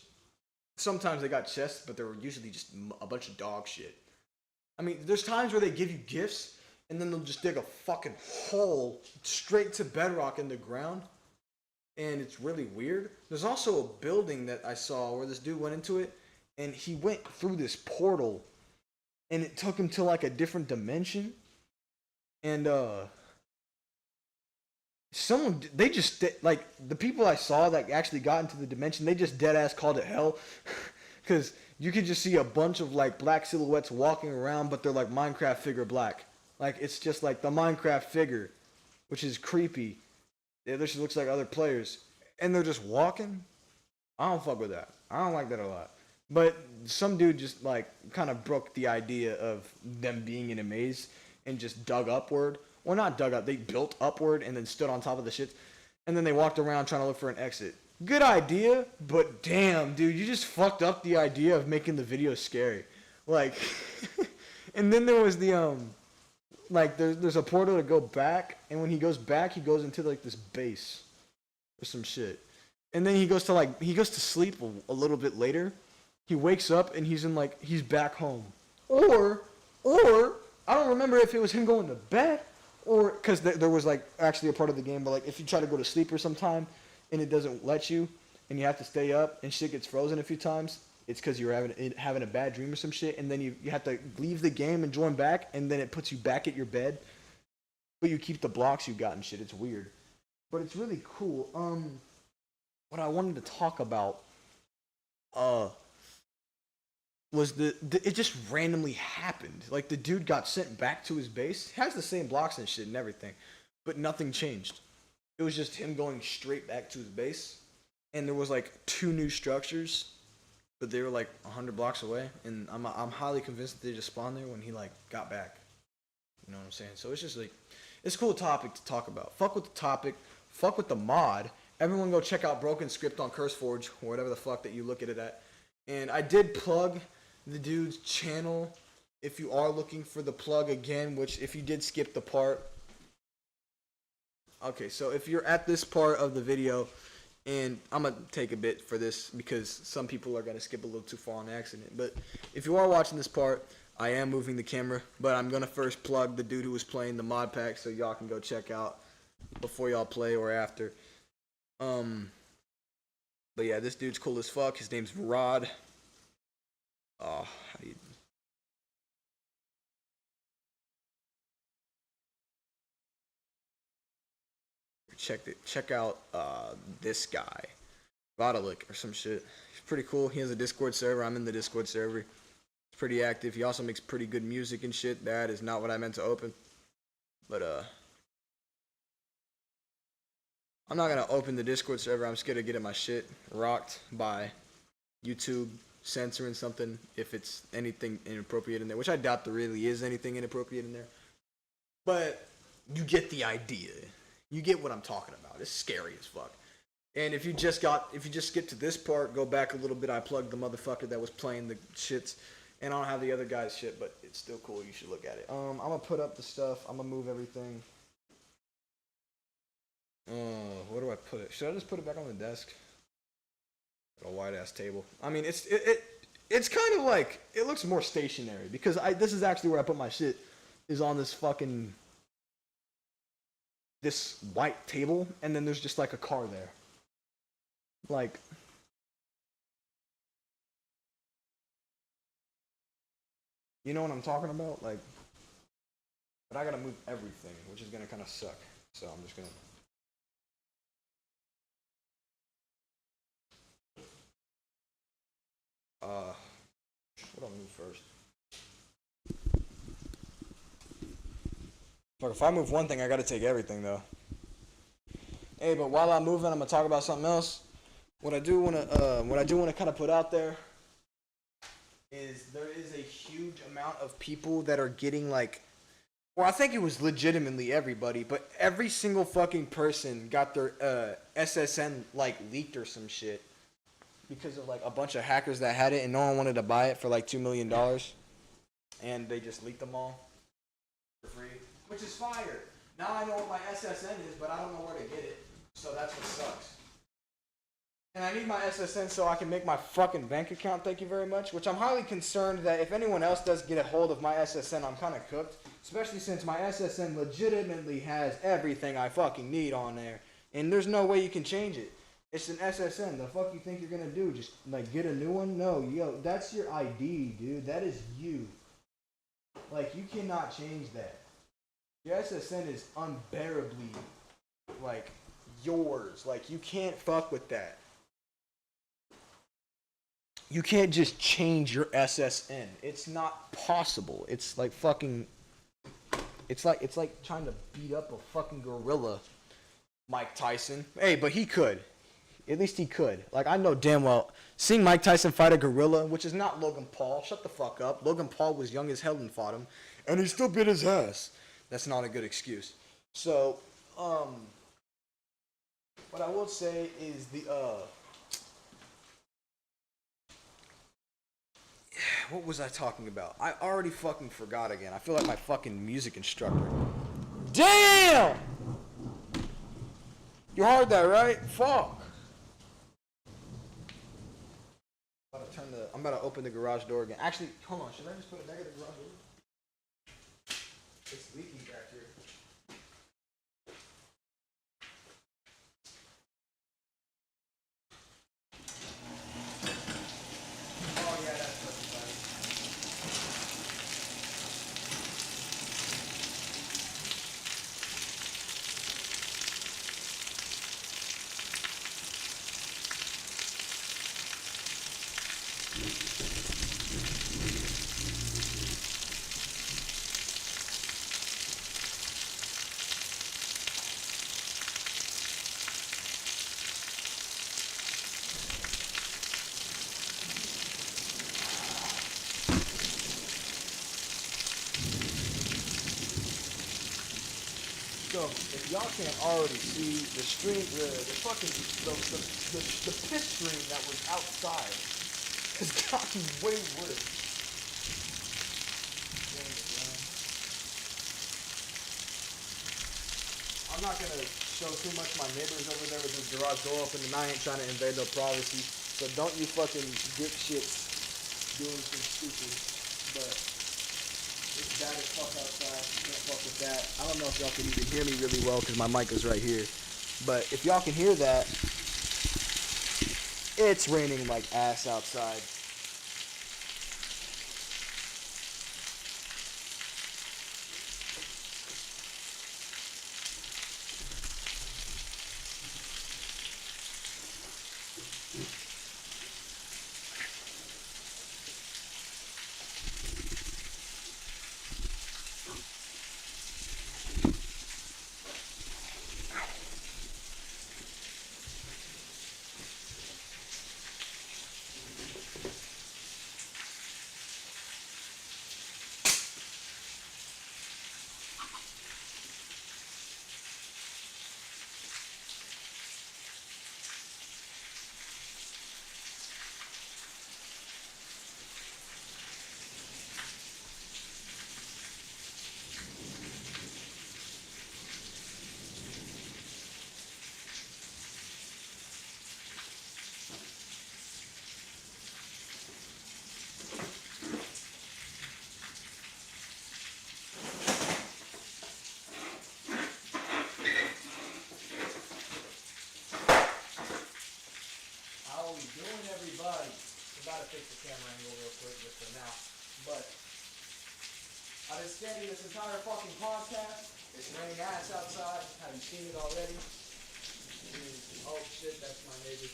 sometimes they got chests, but they're usually just a bunch of dog shit. I mean, there's times where they give you gifts, and then they'll just dig a fucking hole straight to bedrock in the ground. And it's really weird. There's also a building that I saw where this dude went into it, and he went through this portal, and it took him to like a different dimension. And they just like the people I saw that actually got into the dimension, they just dead ass called it hell, because you could just see a bunch of like black silhouettes walking around, but they're like Minecraft figure black. Like it's just like the Minecraft figure, which is creepy. It just looks like other players, and they're just walking. I don't fuck with that. I don't like that a lot. But some dude just like kind of broke the idea of them being in a maze and just dug upward. Well, not dug up. They built upward and then stood on top of the shit, and then they walked around trying to look for an exit. Good idea, but damn, dude, you just fucked up the idea of making the video scary. Like, and then there was the like there's a portal to go back, and when he goes back, he goes into like this base or some shit, and then he goes to sleep a little bit later. He wakes up and he's back home, or I don't remember if it was him going to bed, or because there was like actually a part of the game, but like if you try to go to sleep or sometime and it doesn't let you, and you have to stay up and shit gets frozen a few times. It's because you're having a bad dream or some shit, and then you have to leave the game and join back, and then it puts you back at your bed, but you keep the blocks you got and shit. It's weird, but it's really cool. What I wanted to talk about, was it just randomly happened. Like the dude got sent back to his base. He has the same blocks and shit and everything, but nothing changed. It was just him going straight back to his base, and there was like 2 new structures. But they were like 100 blocks away, and I'm highly convinced that they just spawned there when he like got back. You know what I'm saying? So it's just like, it's a cool topic to talk about. Fuck with the topic, fuck with the mod. Everyone go check out Broken Script on CurseForge or whatever the fuck that you look at it at. And I did plug the dude's channel. If you are looking for the plug again, which if you did skip the part, okay. So if you're at this part of the video. And I'm going to take a bit for this because some people are going to skip a little too far on accident. But if you are watching this part, I am moving the camera. But I'm going to first plug the dude who was playing the mod pack so y'all can go check out before y'all play or after. But yeah, this dude's cool as fuck. His name's Rod. Oh, how do you... Check out this guy, Rodalik or some shit. He's pretty cool. He has a Discord server. I'm in the Discord server. He's pretty active. He also makes pretty good music and shit. That is not what I meant to open. But I'm not gonna open the Discord server. I'm scared of getting my shit rocked by YouTube censoring something if it's anything inappropriate in there, which I doubt there really is anything inappropriate in there. But you get the idea. You get what I'm talking about. It's scary as fuck. And if you just skip to this part, go back a little bit. I plugged the motherfucker that was playing the shits, and I don't have the other guy's shit, but it's still cool. You should look at it. I'm gonna put up the stuff. I'm gonna move everything. Where do I put it? Should I just put it back on the desk? A white ass table. I mean, it's kind of like it looks more stationary because this is actually where I put my shit. Is on this fucking this white table, and then there's just like a car there. Like, you know what I'm talking about? Like, but I gotta move everything, which is gonna kind of suck. So I'm just gonna. What do I move first? Fuck, if I move one thing, I gotta take everything though. Hey, but while I'm moving, I'm gonna talk about something else. What I do wanna kind of put out there is there is a huge amount of people that are getting like, well, I think it was legitimately everybody, but every single fucking person got their SSN like leaked or some shit because of like a bunch of hackers that had it and no one wanted to buy it for like $2 million, and they just leaked them all for free, which is fire. Now I know what my SSN is, but I don't know where to get it, so that's what sucks. And I need my SSN so I can make my fucking bank account, thank you very much, which I'm highly concerned that if anyone else does get a hold of my SSN, I'm kind of cooked, especially since my SSN legitimately has everything I fucking need on there, and there's no way you can change it. It's an SSN. The fuck you think you're gonna do? Just like get a new one? No, yo, that's your ID, dude. That is you. Like, you cannot change that. Your SSN is unbearably, like, yours. Like, you can't fuck with that. You can't just change your SSN. It's not possible. It's like fucking. It's like trying to beat up a fucking gorilla, Mike Tyson. Hey, but he could. At least he could. Like, I know damn well, seeing Mike Tyson fight a gorilla, which is not Logan Paul. Shut the fuck up. Logan Paul was young as hell and fought him, and he still beat his ass. That's not a good excuse. So, what I will say is what was I talking about? I already fucking forgot again. I feel like my fucking music instructor. Damn! You heard that, right? Fuck. I'm about to open the garage door again. Actually, hold on. Should I just put a negative garage door? It's leaking back here. Oh yeah, that's fucking funny. So, if y'all can't already see the stream, the fucking, the piss stream that was outside has gotten way worse. I'm not gonna show too much of my neighbors over there with the garage door open, and I ain't trying to invade their privacy. So don't you fucking dipshits doing some stupid, but it's bad as fuck outside. Can't fuck with that. I don't know if y'all can even hear me really well because my mic is right here. But if y'all can hear that, it's raining like ass outside. gotta fix the camera angle real quick just for now. But I've been standing this entire fucking podcast. It's raining ass outside. Have you seen it already? Oh shit, that's my neighbor.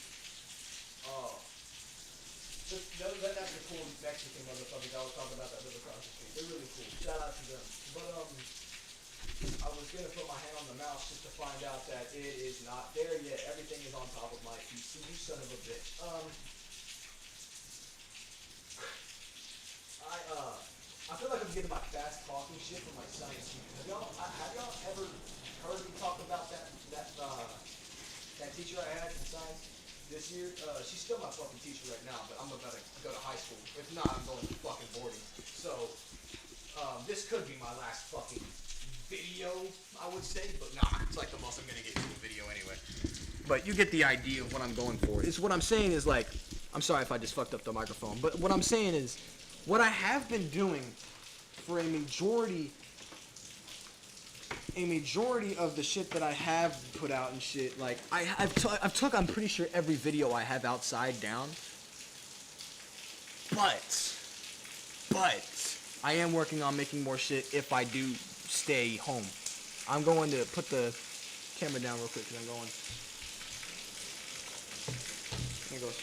Oh. That's the cool Mexican motherfuckers I was talking about that live across the street. They're really cool. Shout out to them. But I was gonna put my hand on the mouse just to find out that it is not there yet. Everything is on top of my PC. You son of a bitch. I feel like I'm getting my fast talking shit from my science teacher. Have y'all ever heard me talk about that teacher I had in science this year? She's still my fucking teacher right now, but I'm about to go to high school. If not, I'm going to fucking boarding. So this could be my last fucking video, I would say, but nah, it's like the most I'm gonna get to a video anyway. But you get the idea of what I'm going for. Is what I'm saying is like, I'm sorry if I just fucked up the microphone, but what I'm saying is, what I have been doing for a majority of the shit that I have put out and shit, like I've took I'm pretty sure every video I have outside down, but I am working on making more shit if I do stay home. I'm going to put the camera down real quick because I'm going. Here goes.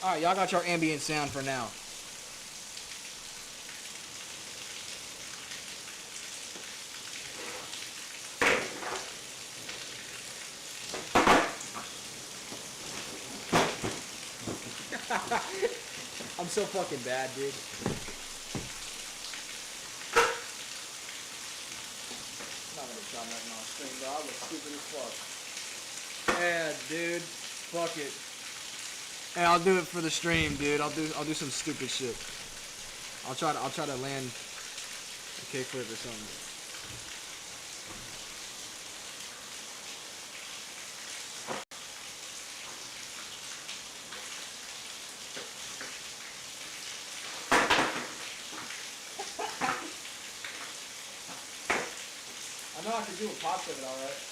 Alright, y'all got your ambient sound for now. I'm so fucking bad, dude. I'm not gonna try nothing on stream, though. I was stupid as fuck. Yeah, dude. Fuck it. Hey, I'll do it for the stream, dude. I'll do some stupid shit. I'll try to land a kickflip or something. I know I can do a pop pivot, alright.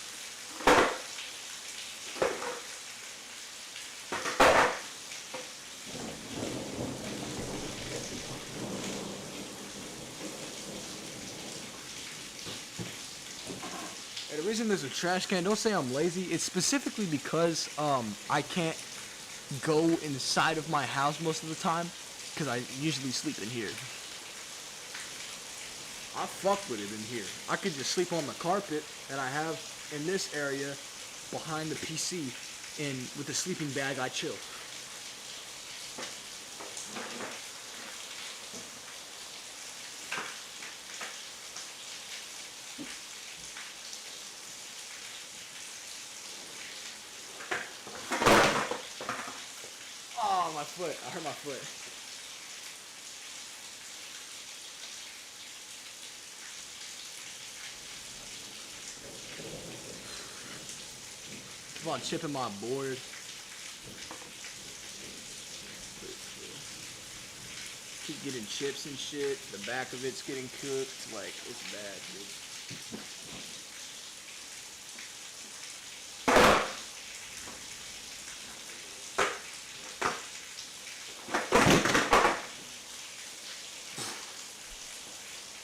The reason there's a trash can, don't say I'm lazy, it's specifically because I can't go inside of my house most of the time because I usually sleep in here. I fuck with it in here. I could just sleep on the carpet that I have in this area behind the PC, and with a sleeping bag I chill. Oh, my foot. I hurt my foot. Keep on chipping my board. Keep getting chips and shit. The back of it's getting cooked. Like, it's bad, dude.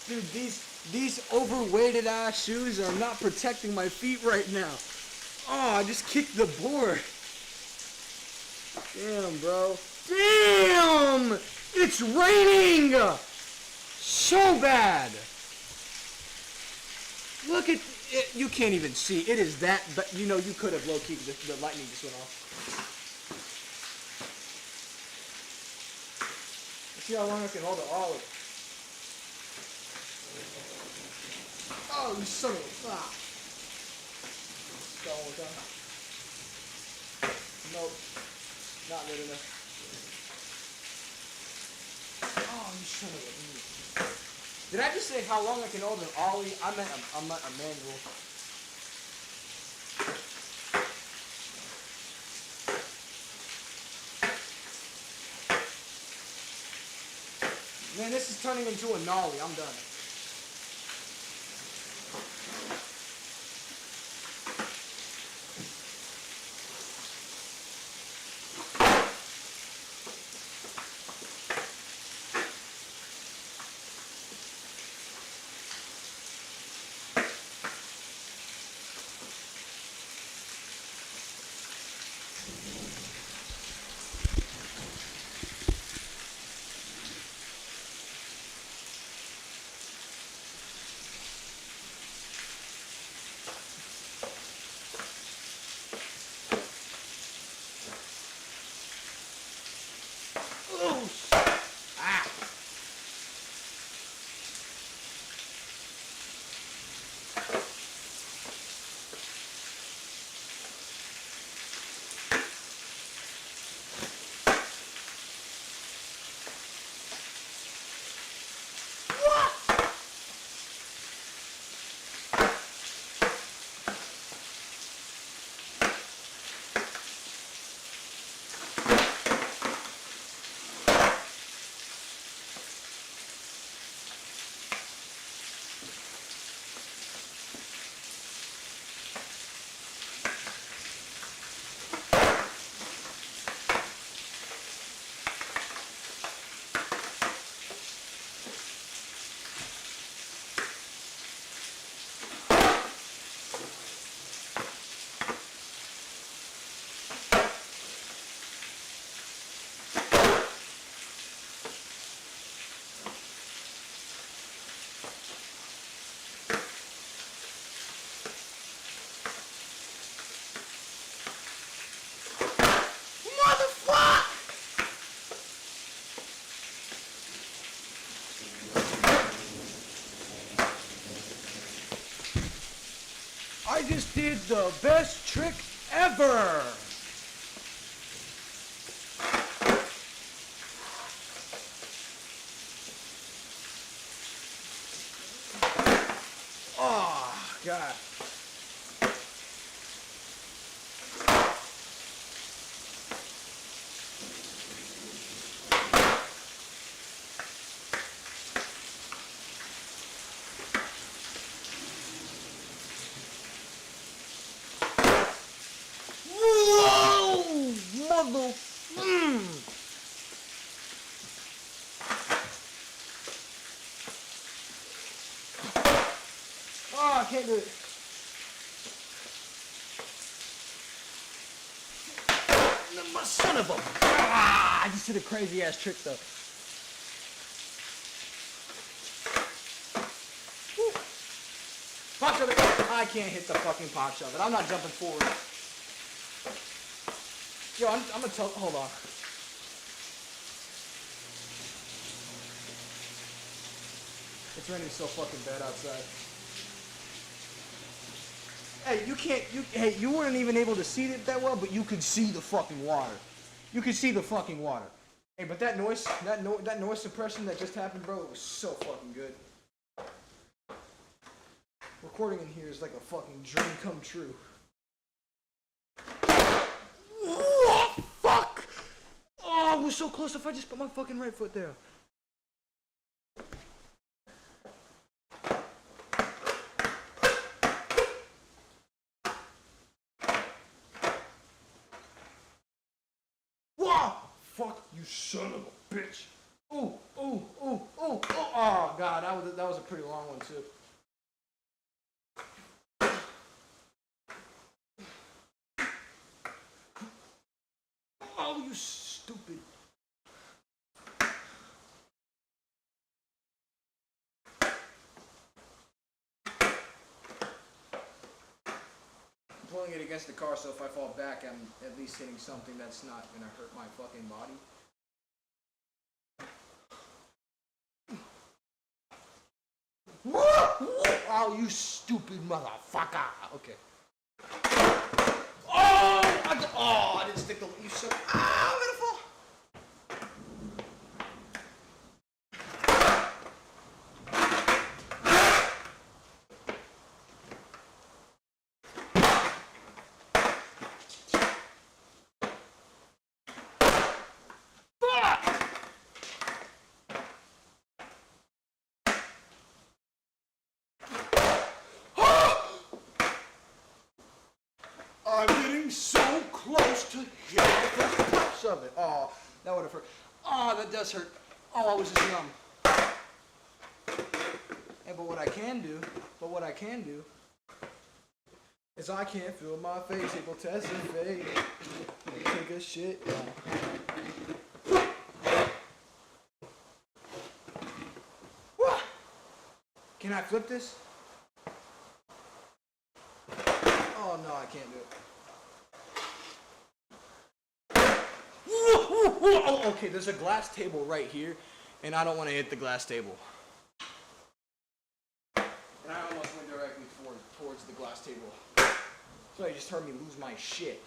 Dude, these overweighted ass shoes are not protecting my feet right now. Oh, I just kicked the board. Damn, bro. Damn! It's raining! So bad. Look at it. You can't even see. It is that, but you know, you could have low-key, the lightning just went off. Let's see how long I can hold the olive. Oh, you son of a fuck. Go one more time. Nope. Not good enough. Oh, you son of a bitch. Did I just say how long I can hold an ollie? I meant a manual. Man, this is turning into a nollie. I'm done. I just did the best trick ever! Oh, God. Mother... Oh, I can't do it. My son of a... Ah, I just did a crazy ass trick though. Woo. Pop shove it. I can't hit the fucking pop shove it. I'm not jumping forward. Yo, I'm gonna tell... Hold on. It's raining so fucking bad outside. Hey, you weren't even able to see it that well, but you could see the fucking water. You could see the fucking water. Hey, but that noise suppression that just happened, bro, it was so fucking good. Recording in here is like a fucking dream come true. was so close if I just put my fucking right foot there. Wow! Fuck you, son of a bitch. Ooh, ooh, ooh, ooh, ooh. Oh, God, that was a pretty long one, too. Oh, you stupid. I'm pulling it against the car, so if I fall back, I'm at least hitting something that's not gonna hurt my fucking body. Oh, you stupid motherfucker. Okay. Oh, I didn't stick the. You so. Ah, I'm gonna fall. I'm getting so close to hitting the first tips of it. Oh, that would have hurt. Oh, that does hurt. Oh, I was just numb. Hey, but what I can do is I can't feel my face. Able to test and fade. Take a shit. Can I flip this? Oh no, I can't do it. Oh, okay, there's a glass table right here, and I don't want to hit the glass table. And I almost went directly towards the glass table. So you just heard me lose my shit.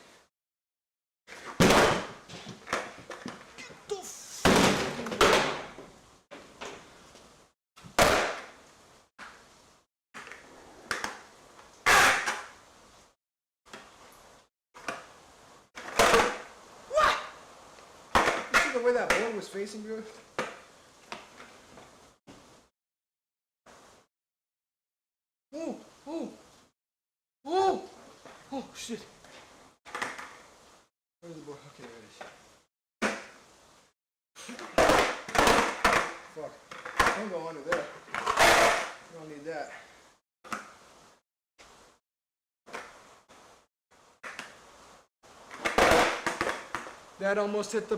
The way that board was facing you. Ooh, ooh, ooh, oh shit. Where's the board? Okay, there it is. Fuck. Don't go under there. You don't need that. That almost hit the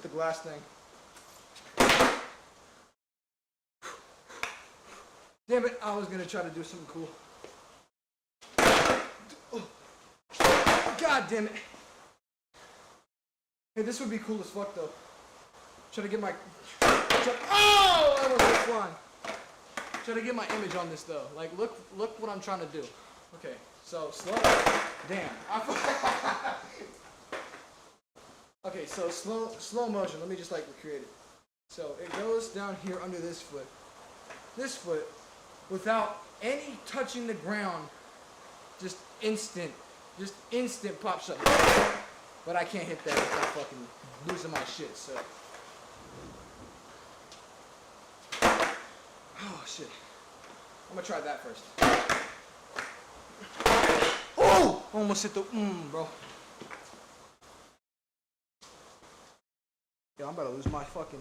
glass thing. Damn it, I was gonna try to do something cool. God damn it. Hey, this would be cool as fuck though. Try to get my oh, I almost went flying. Try to get my image on this though. Like look what I'm trying to do. Okay, so slow. Damn. Okay, so slow motion. Let me just like recreate it. So it goes down here under this foot, without any touching the ground. Just instant pops up. But I can't hit that without fucking losing my shit. So, oh shit, I'm gonna try that first. Oh, almost hit the bro. Yeah, I'm about to lose my fucking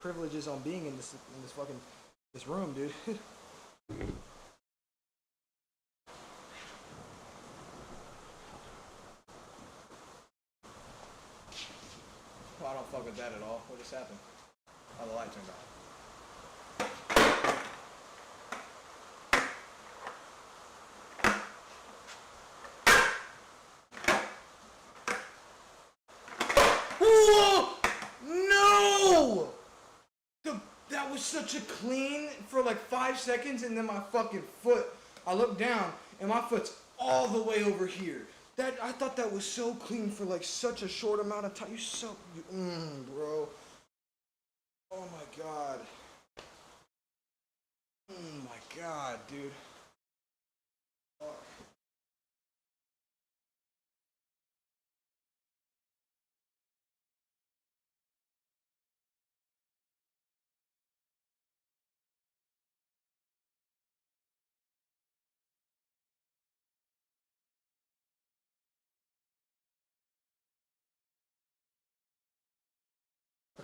privileges on being in this room, dude. Oh, I don't fuck with that at all. What just happened? Oh, the light turned on. No! That was such a clean for like 5 seconds, and then my fucking foot. I look down, and my foot's all the way over here. I thought that was so clean for like such a short amount of time. Bro. Oh my god. Oh my god, dude. Fuck.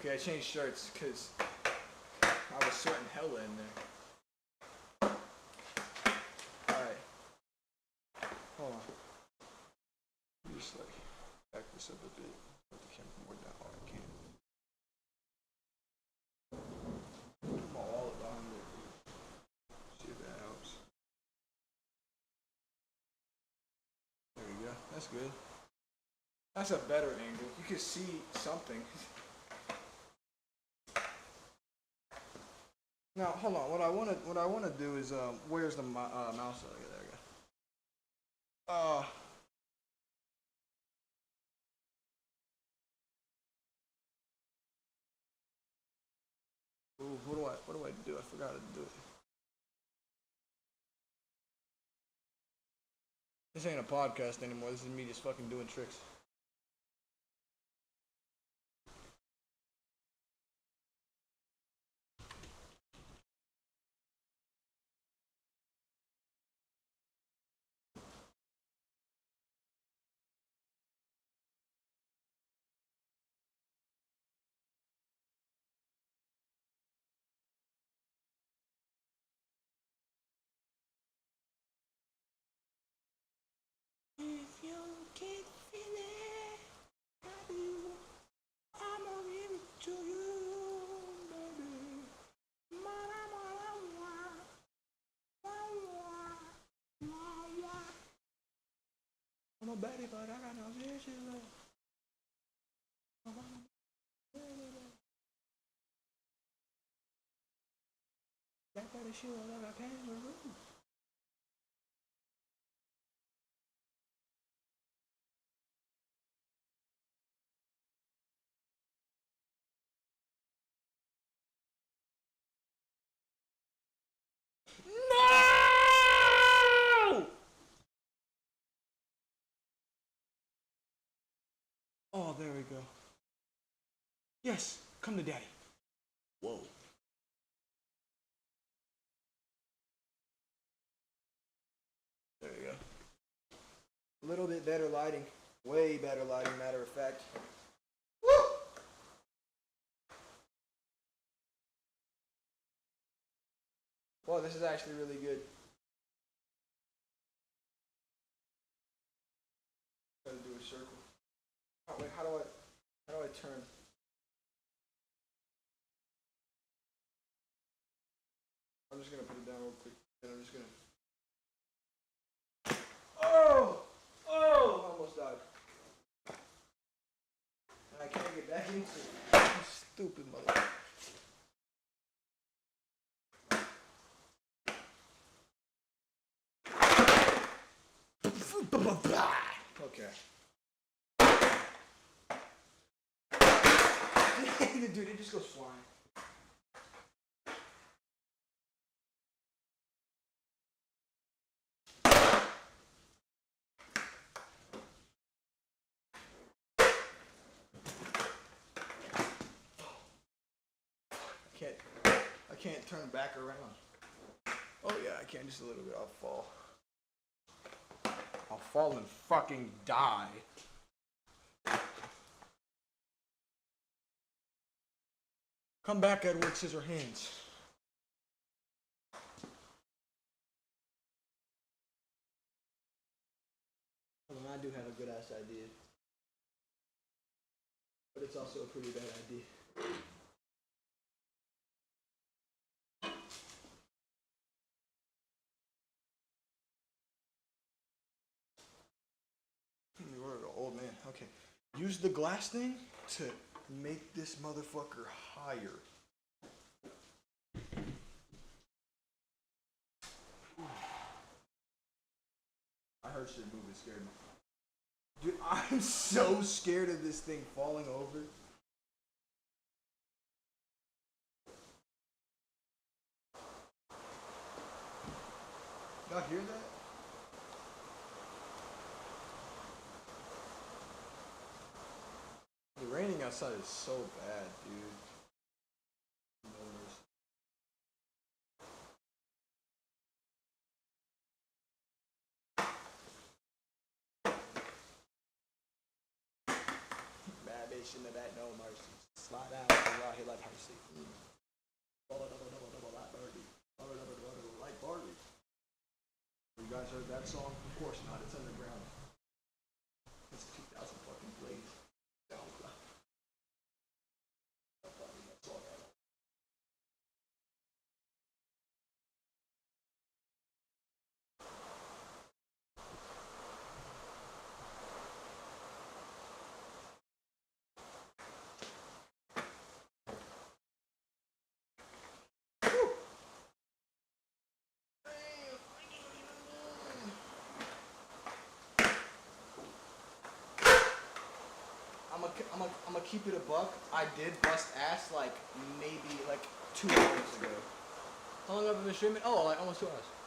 Okay, I changed shirts because I was sweating hella in there. Alright. Hold on. Let me just like back this up a bit. Put the camera more down. Oh, I can't. Put my wallet behind there, dude. See if that helps. There we go. That's good. That's a better angle. You can see something. Now, hold on. What I wanna do is where's the mouse? Oh, yeah, there we go. Ooh, what do I do? I forgot to do it. This ain't a podcast anymore. This is me just fucking doing tricks. If you can't feel it, baby, I'ma give it to you, baby. I'm a baddie, but I got no vision. That better shoe like a kangaroo. No! Oh, there we go. Yes, come to daddy. Whoa. There you go. A little bit better lighting. Way better lighting, matter of fact. Woo! Well, this is actually really good. Gotta do a circle. Oh, wait, how do I turn? I'm just gonna put it down real quick, and I'm just gonna. Oh! Oh! Almost died. And I can't get back into it. You stupid mother. Okay. Dude, it just goes flying. I can't turn back around. Oh yeah, I can just a little bit. I'll fall. I'll fall and fucking die. Come back, Edward Scissorhands. I do have a good ass idea. But it's also a pretty bad idea. You're an old man. Okay. Use the glass thing to make this motherfucker higher. I heard shit move. It scared me. Dude, I'm so scared of this thing falling over. Y'all hear that? The raining outside is so bad, dude. Bad Nation of that no mercy. Slide down, right here like mercy. Like Barley. You guys heard that song? Of course not. It's underground. It's 2000 fucking plays. SoundCloud. That's all right. I'm gonna keep it a buck. I did bust ass like maybe like 2 hours ago. How long have I been streaming? Oh, like almost 2 hours.